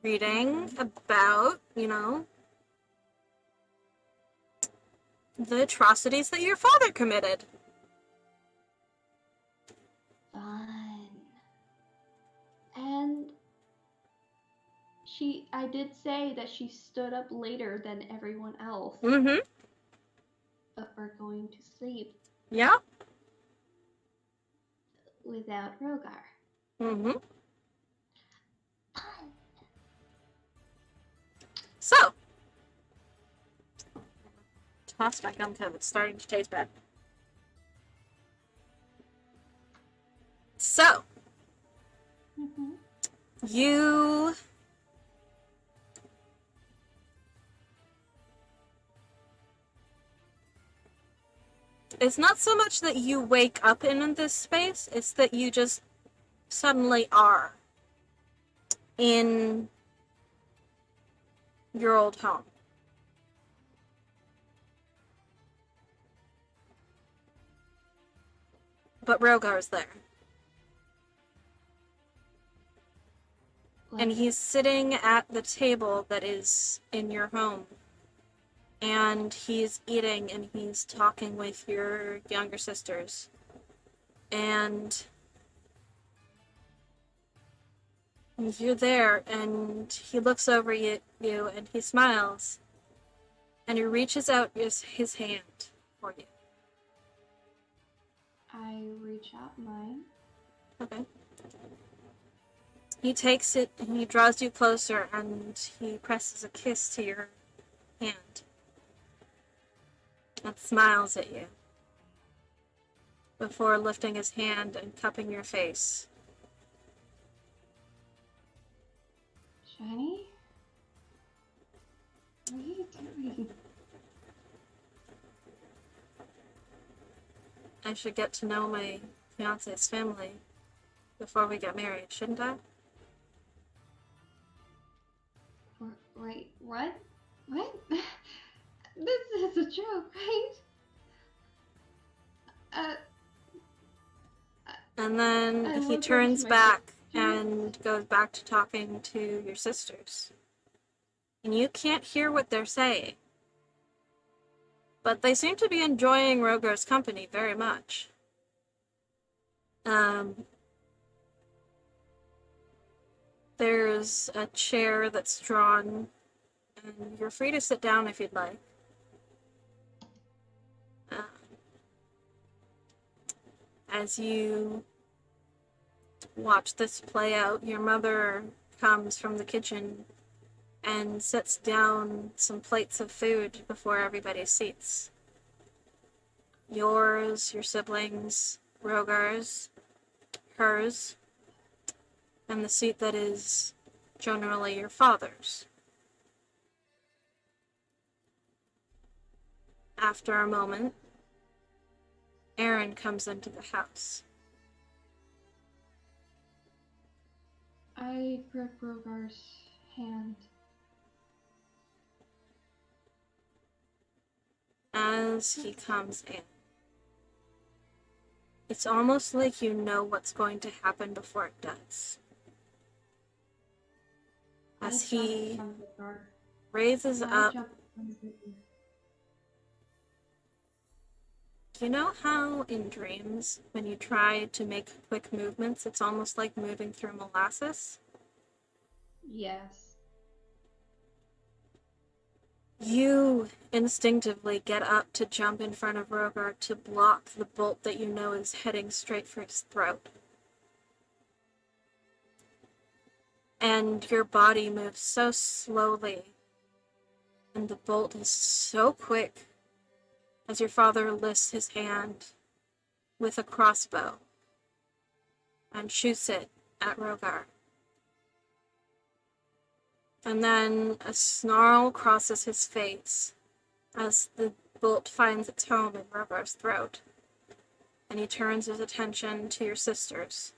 reading about, the atrocities that your father committed. Fun. And I did say that she stood up later than everyone else. Mm-hmm. But we're going to sleep Yeah. without Rogar. Mm-hmm. Fun. So, toss my gum because it's starting to taste bad. So, Mm-hmm. you it's not so much that you wake up in this space, it's that you just suddenly are in your old home. But Rogar's there. And he's sitting at the table that is in your home. And he's eating and he's talking with your younger sisters. And you're there, and he looks over at you and he smiles. And he reaches out his hand for you. I reach out mine. Okay. He takes it and he draws you closer and he presses a kiss to your hand. And smiles at you. Before lifting his hand and cupping your face. Shiny? What are you doing? I should get to know my fiance's family before we get married, shouldn't I? Wait, what? What? This is a joke, right? And then I he look over turns to my back sisters. and goes back to talking to your sisters. And you can't hear what they're saying. But they seem to be enjoying Rogar's company very much. There's a chair that's drawn, and you're free to sit down if you'd like. As you watch this play out, your mother comes from the kitchen and sets down some plates of food before everybody's seats. Yours, your siblings, Rogar's, hers, and the seat that is generally your father's. After a moment, Aaron comes into the house. I grip Rogar's hand. As he comes in, it's almost like you know what's going to happen before it does. As he raises up, you know how in dreams, when you try to make quick movements, it's almost like moving through molasses? Yes. You instinctively get up to jump in front of Rogar to block the bolt that you know is heading straight for his throat. And your body moves so slowly, and the bolt is so quick as your father lifts his hand with a crossbow and shoots it at Rogar. And then a snarl crosses his face as the bolt finds its home in Rogar's throat. And he turns his attention to your sisters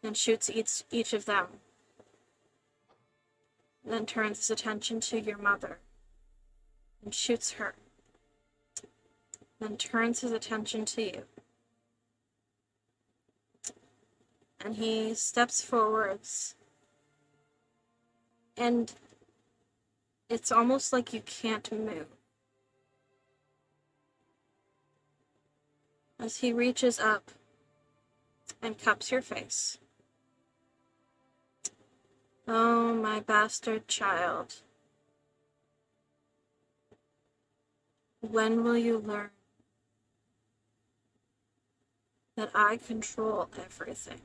and shoots each of them. Then turns his attention to your mother and shoots her, then turns his attention to you. And he steps forwards, and it's almost like you can't move. As he reaches up and cups your face. Oh, my bastard child. When will you learn that I control everything?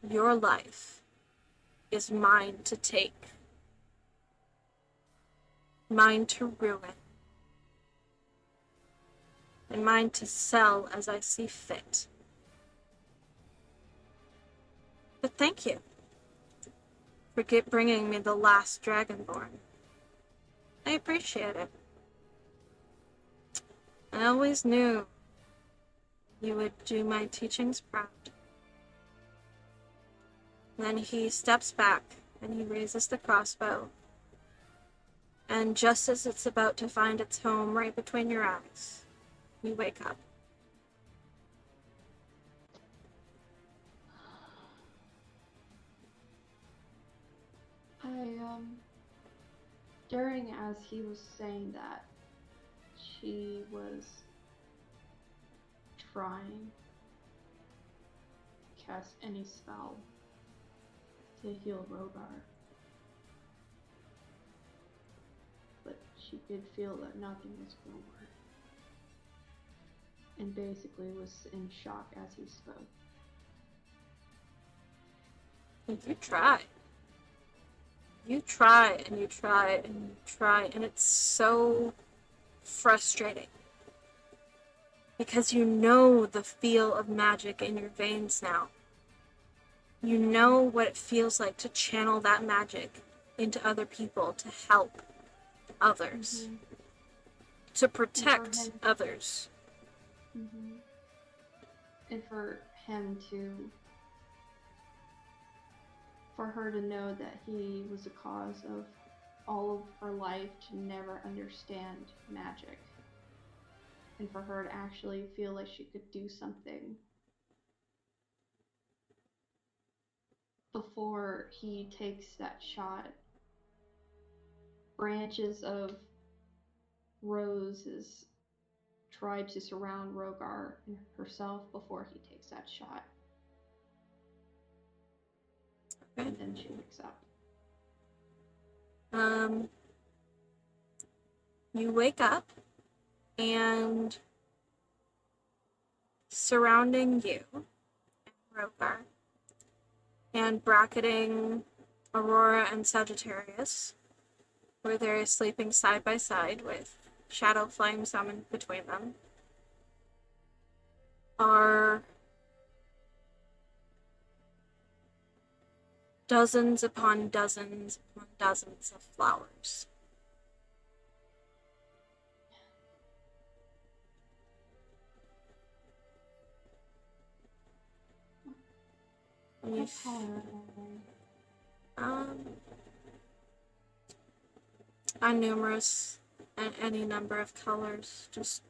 Your life is mine to take, mine to ruin, and mine to sell as I see fit. But thank you for bringing me the last Dragonborn. I appreciate it. I always knew you would do my teachings proud. Then he steps back and he raises the crossbow. And just as it's about to find its home right between your eyes, you wake up. During as he was saying that, she was trying to cast any spell to heal Rogar. But she did feel that nothing was going to work. And basically was in shock as he spoke. You try. You try and you try and you try, and it's so frustrating. Because you know the feel of magic in your veins now. You know what it feels like to channel that magic into other people, to help others, to protect others. And for him to, for her to know that he was the cause of all of her life to never understand magic. And for her to actually feel like she could do something before he takes that shot. Branches of roses try to surround Rogar and herself before he takes that shot. Okay. And then she wakes up. You wake up, and surrounding you, Rogar, and bracketing Aurora and Sagittarius, where they're sleeping side by side with shadow flame summoned between them, are dozens upon dozens upon dozens of flowers. What color are Are numerous and any number of colors, just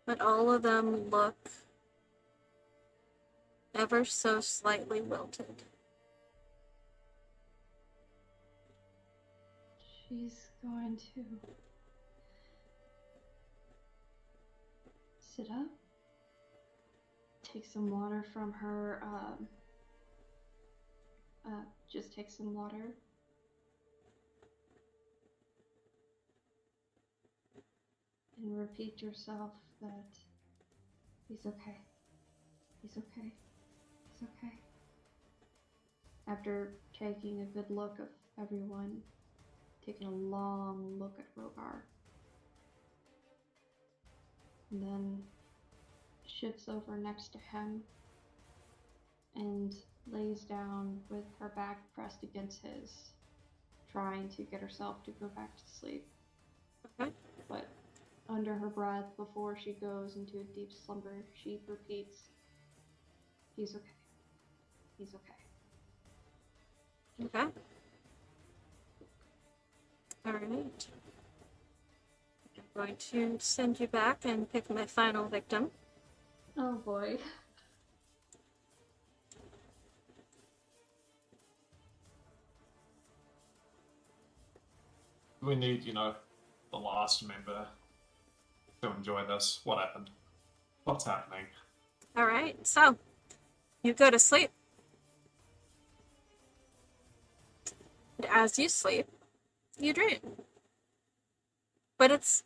but all of them look ever so slightly wilted. She's going to sit up, take some water from her, just take some water. And repeat to yourself that he's okay. He's okay. He's okay. After taking a good look of everyone, taking a long look at Rogar, and then shifts over next to him and lays down with her back pressed against his, trying to get herself to go back to sleep. Okay. But under her breath before she goes into a deep slumber, she repeats, "He's okay. He's okay." Okay. Alright. I'm going to send you back and pick my final victim. Oh boy. We need, the last member to enjoy this. What happened? What's happening? Alright, so you go to sleep. And as you sleep, you dream. But it's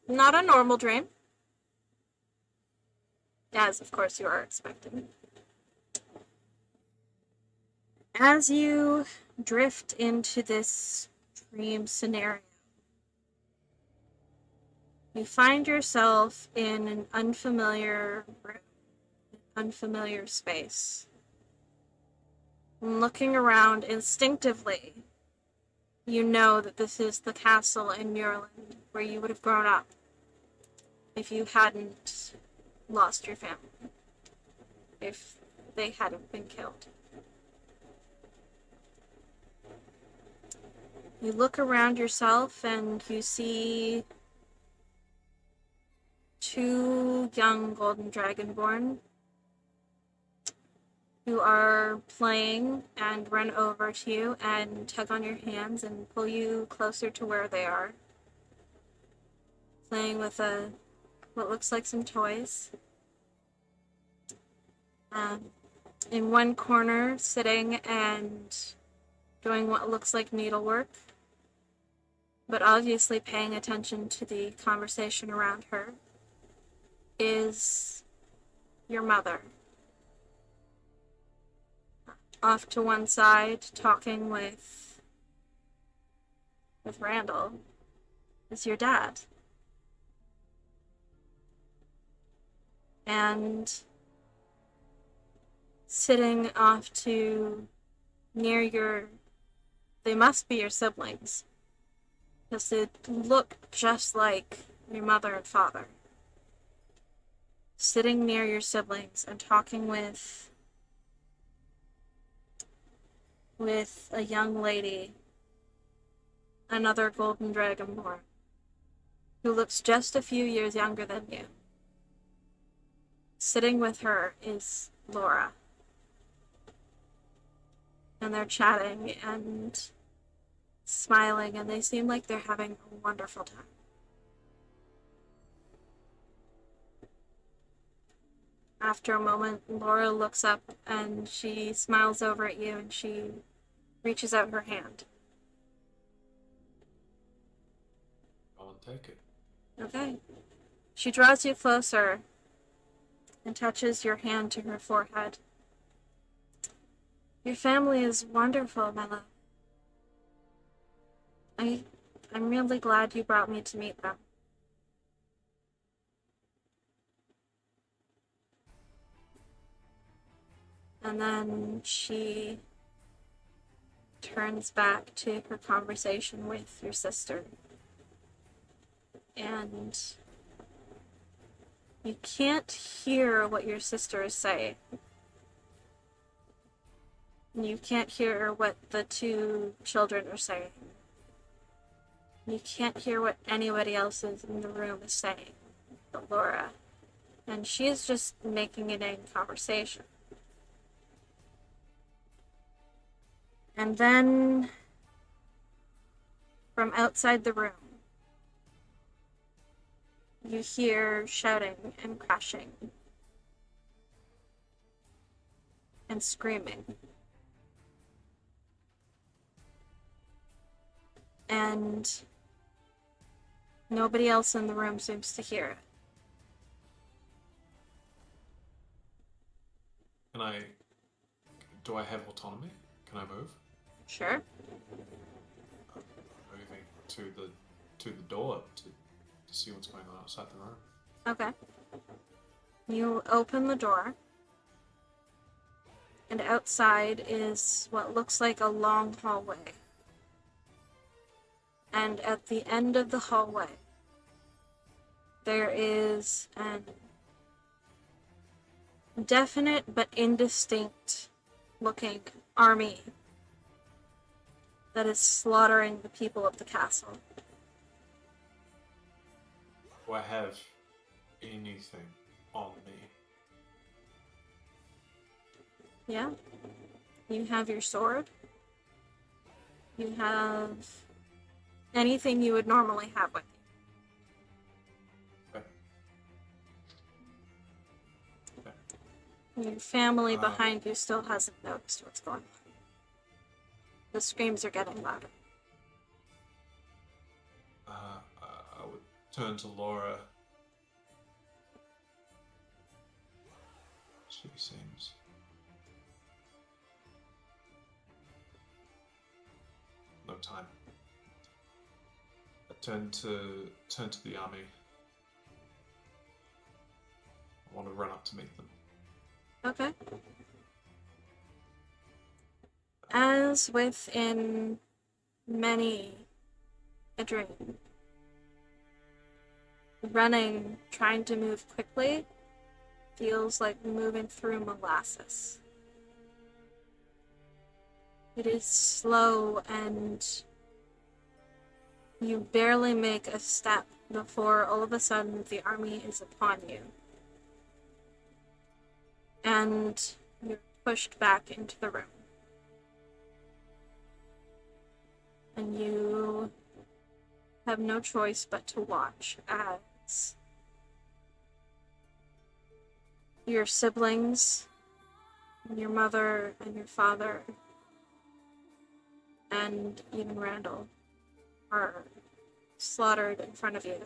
not a normal dream. As, of course, you are expecting. As you drift into this dream scenario, you find yourself in an unfamiliar room, unfamiliar space. And looking around instinctively, you know that this is the castle in Muirland where you would have grown up if you hadn't lost your family, if they hadn't been killed. You look around yourself and you see two young golden dragonborn who are playing and run over to you and tug on your hands and pull you closer to where they are. Playing with what looks like some toys. In one corner, sitting and doing what looks like needlework, but obviously paying attention to the conversation around her, is your mother. Off to one side, talking with Randall, is your dad. And sitting off to near they must be your siblings, because they look just like your mother and father. Sitting near your siblings and talking with a young lady, another golden dragonborn, who looks just a few years younger than you. Sitting with her is Laura. And they're chatting and smiling, and they seem like they're having a wonderful time. After a moment, Laura looks up and she smiles over at you and she reaches out her hand. Go and take it. Okay. She draws you closer and touches your hand to her forehead. Your family is wonderful, my love. I'm really glad you brought me to meet them. And then she turns back to her conversation with your sister. And you can't hear what your sister is saying. You can't hear what the two children are saying. You can't hear what anybody else in the room is saying but Laura. And she is just making it in conversation. And then, from outside the room, you hear shouting and crashing and screaming. And nobody else in the room seems to hear it. Do I have autonomy? Can I move? Sure. I'm moving to the door to see what's going on outside the room. Okay. You open the door, and outside is what looks like a long hallway. And at the end of the hallway there is an definite but indistinct looking army that is slaughtering the people of the castle. Do I have anything on me? Yeah. You have your sword. You have anything you would normally have with you. Okay. Your family behind you still hasn't noticed what's going on. The screams are getting louder. I would turn to Laura. She seems... No time. I turn to the army. I want to run up to meet them. Okay. As within many a dream, running, trying to move quickly, feels like moving through molasses. It is slow and you barely make a step before all of a sudden the army is upon you. And you're pushed back into the room. And you have no choice but to watch as your siblings, and your mother and your father, and even Randall are slaughtered in front of you.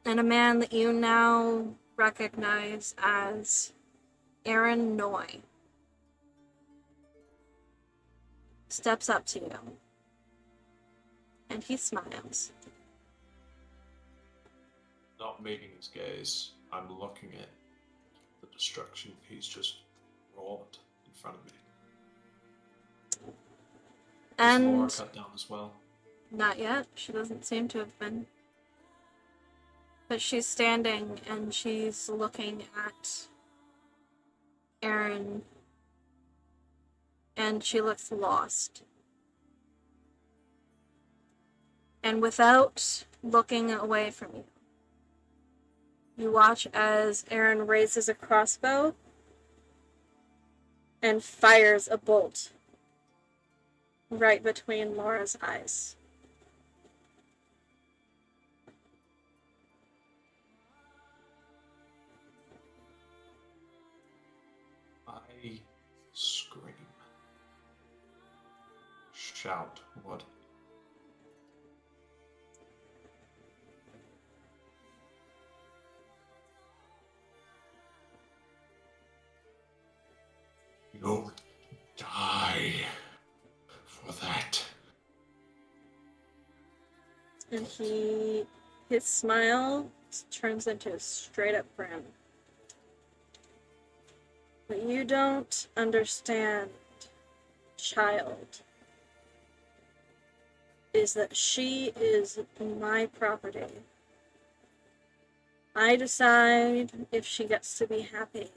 And a man that you now recognize as Aaron Noy steps up to you. And he smiles. Not meeting his gaze, I'm looking at the destruction he's just wrought in front of me. Is Laura And cut down as well? not yet. She doesn't seem to have been. But she's standing and she's looking at Aaron. And she looks lost. And without looking away from you, you watch as Aaron raises a crossbow and fires a bolt right between Laura's eyes. I scream. Shout. What? You'll die for that. And his smile turns into a straight up grin. But you don't understand, child, is that she is my property. I decide if she gets to be happy.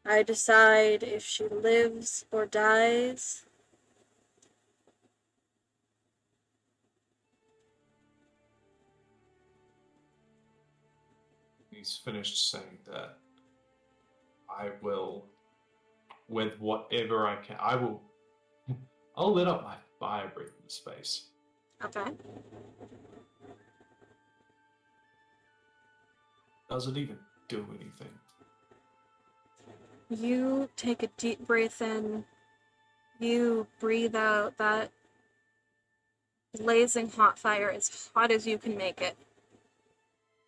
I decide if she lives or dies. He's finished saying that. I will, with whatever I can, I'll lit up my fire breathing space. Okay. Does it even do anything? You take a deep breath in. You breathe out that blazing hot fire, as hot as you can make it.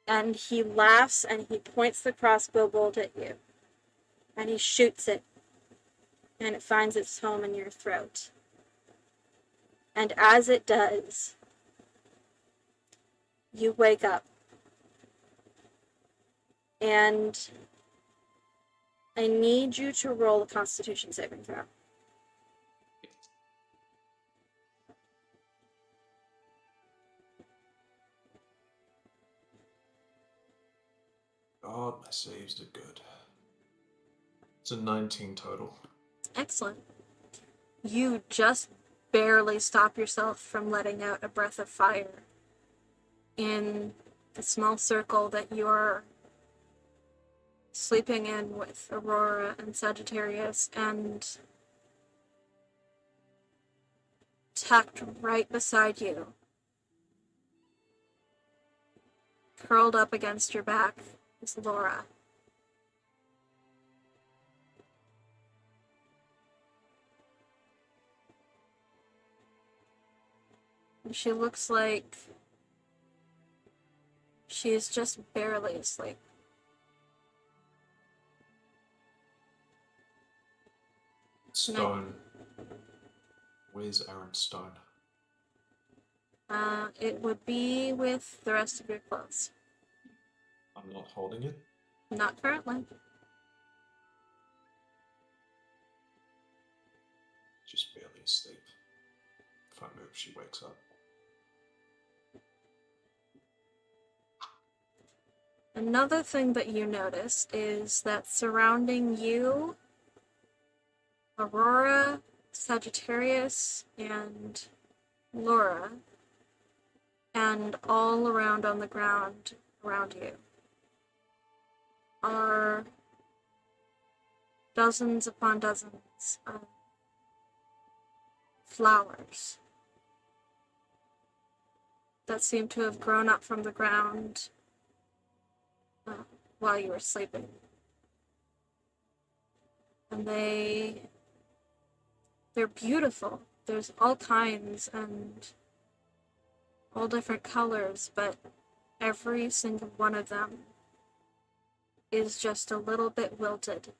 And he laughs and he points the crossbow bolt at you. And he shoots it. And it finds its home in your throat. And as it does, you wake up. And I need you to roll a Constitution saving throw. God, my saves are good. It's a 19 total. Excellent. You just barely stop yourself from letting out a breath of fire in the small circle that you're sleeping in with Aurora and Sagittarius, and tucked right beside you, curled up against your back, is Laura. And she looks like she's just barely asleep. Stone. Where's Aaron Stone? It would be with the rest of your clothes. I'm not holding it. Not currently. Just barely asleep. If I move, she wakes up. Another thing that you notice is that surrounding you, Aurora, Sagittarius, and Laura, and all around on the ground around you, are dozens upon dozens of flowers that seem to have grown up from the ground while you were sleeping. And they're beautiful. There's all kinds and all different colors, but every single one of them is just a little bit wilted.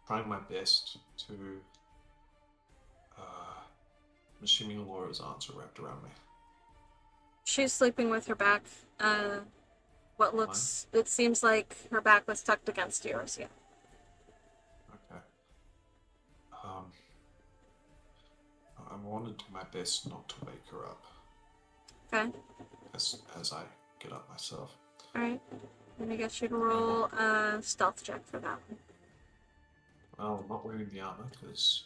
Trying my best to. I'm assuming Laura's arms are wrapped around me. She's sleeping with her back. It seems like her back was tucked against yours, yeah. Okay. I want to do my best not to wake her up. Okay. As I get up myself. Alright. Let me get you to roll a stealth check for that one. Well, I'm not wearing the armor because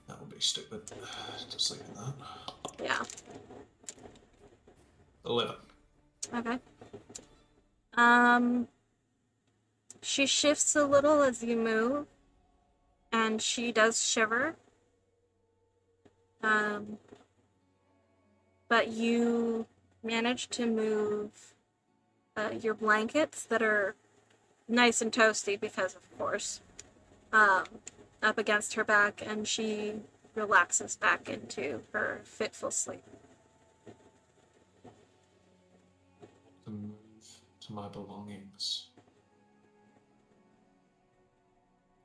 that would be stupid to sleep in that. Yeah. 11. Okay. She shifts a little as you move, and she does shiver. But you manage to move your blankets that are nice and toasty because, of course, up against her back, and she relaxes back into her fitful sleep. To move to my belongings.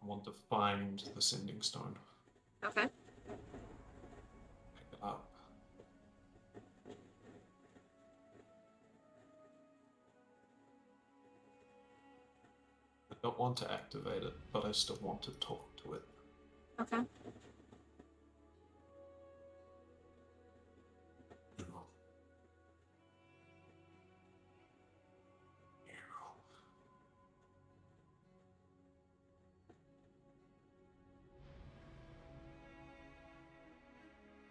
I want to find the sending stone. Okay. Pick it up. I don't want to activate it, but I still want to talk to it. Okay.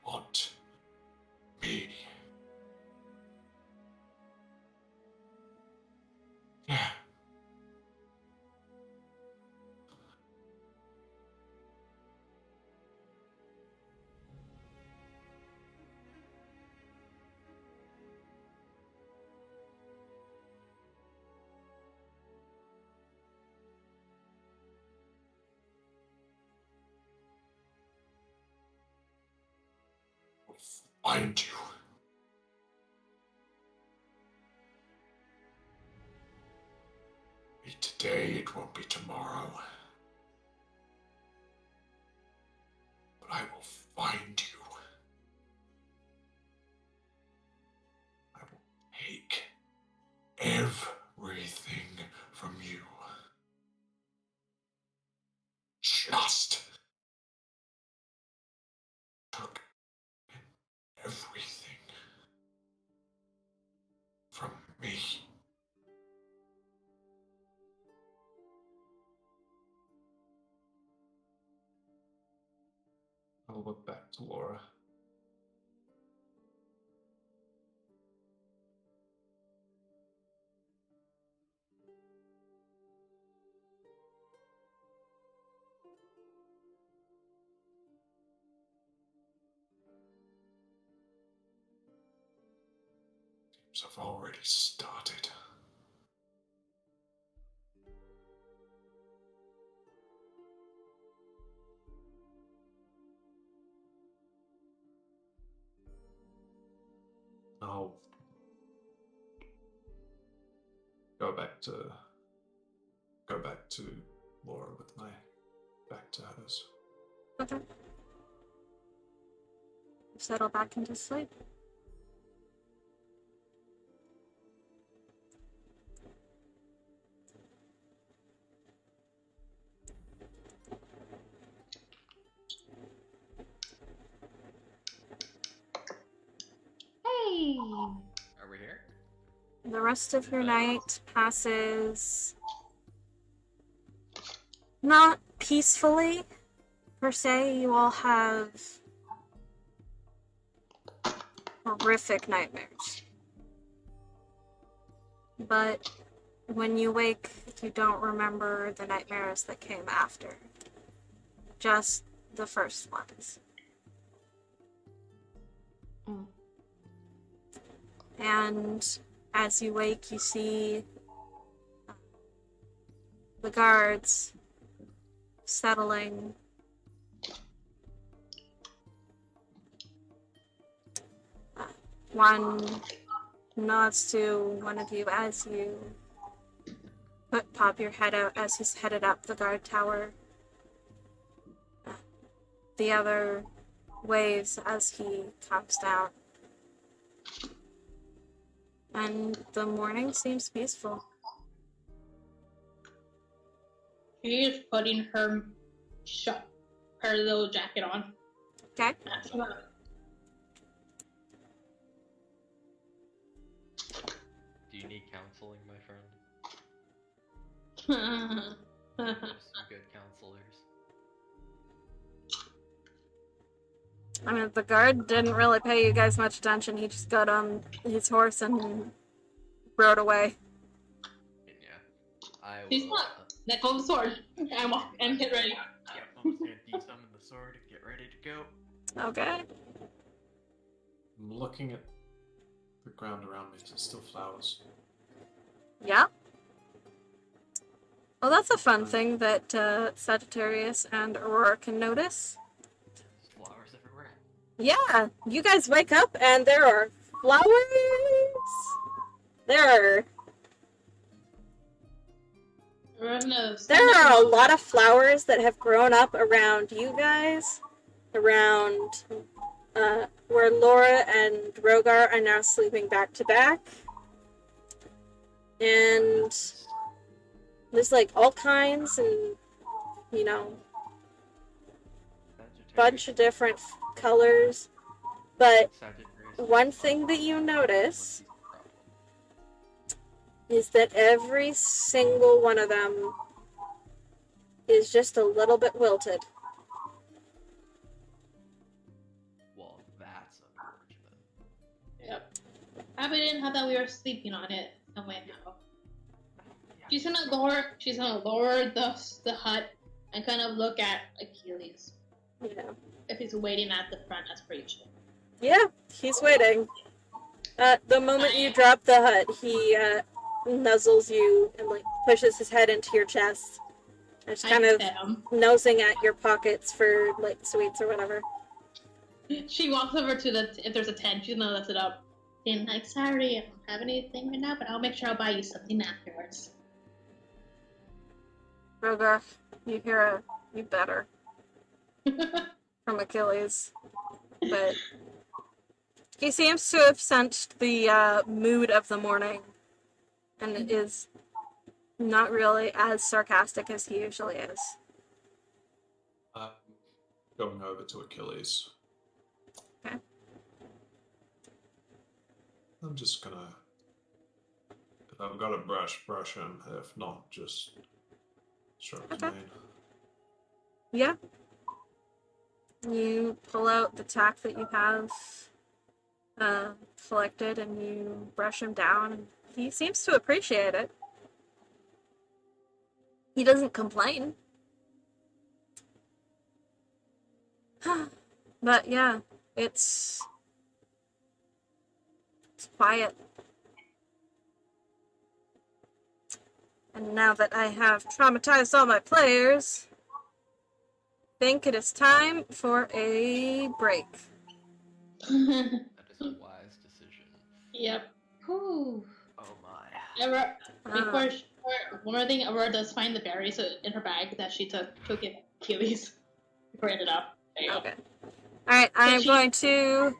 Want me. Yeah. I'll find you. today, it won't be tomorrow. But I will find you. I will take everything from you. Just took everything from me. I'll look back to Laura. Seems I've already started. I'll go back to Laura with my back to hers. Okay. Settle back into sleep. Hey! Are we here? The rest of your night passes not peacefully, per se. You all have horrific nightmares. But when you wake, you don't remember the nightmares that came after. Just the first ones. Mm. And as you wake, you see the guards settling. One nods to one of you as you pop your head out as he's headed up the guard tower. The other waves as he comes down. And the morning seems peaceful. She is putting her little jacket on. Okay? Do you need counseling, my friend? There's some good counselors. I mean, the guard didn't really pay you guys much attention. He just got on his horse and rode away. Yeah. I will. He's not. Let go of the sword and walk and get ready. Yep, I'm just gonna de-summon the sword and get ready to go. Okay. I'm looking at the ground around me. There's still flowers. Yeah. Well, that's a fun thing that Sagittarius and Aurora can notice. There's flowers everywhere. Yeah, you guys wake up and there are flowers. There are a lot of flowers that have grown up around you guys, around where Laura and Rogar are now sleeping back to back. And there's like all kinds and, you know, bunch of different colors. But one thing that you notice is that every single one of them is just a little bit wilted. Well, that's unfortunate. Yep. Happy didn't have that we were sleeping on it. No way now. She's gonna lower the hut and kind of look at Achilles. Yeah. If he's waiting at the front, that's pretty chill. Yeah, he's waiting. The moment you drop the hut, he nuzzles you and like pushes his head into your chest. And just kind of nosing at your pockets for like sweets or whatever. She walks over to if there's a tent, she knows that's it up. And like, sorry, I don't have anything right now, but I'll make sure I'll buy you something afterwards. Rogar, you hear a "you better" from Achilles, but he seems to have sensed the mood of the morning and is not really as sarcastic as he usually is. Going over to Achilles. Okay. I'm just gonna. If I've got a brush him. If not, just stroke his Okay. mane. Yeah. You pull out the tack that you have collected and you brush him down. He seems to appreciate it. He doesn't complain. But yeah, it's quiet. And now that I have traumatized all my players, I think it is time for a break. That is a wise decision. Yep. Whew. Oh my. Before one more thing, Aurora does find the berries in her bag that she took it Achilles before it ended up. There you Okay. Alright, I'm she- going to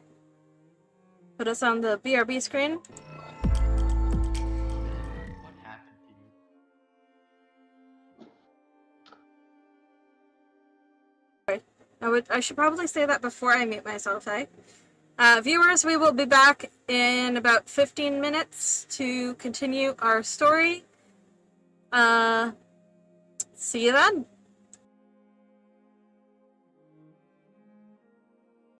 put us on the BRB screen. What happened to you? I should probably say that before I mute myself, eh? Viewers, we will be back in about 15 minutes to continue our story. See you then.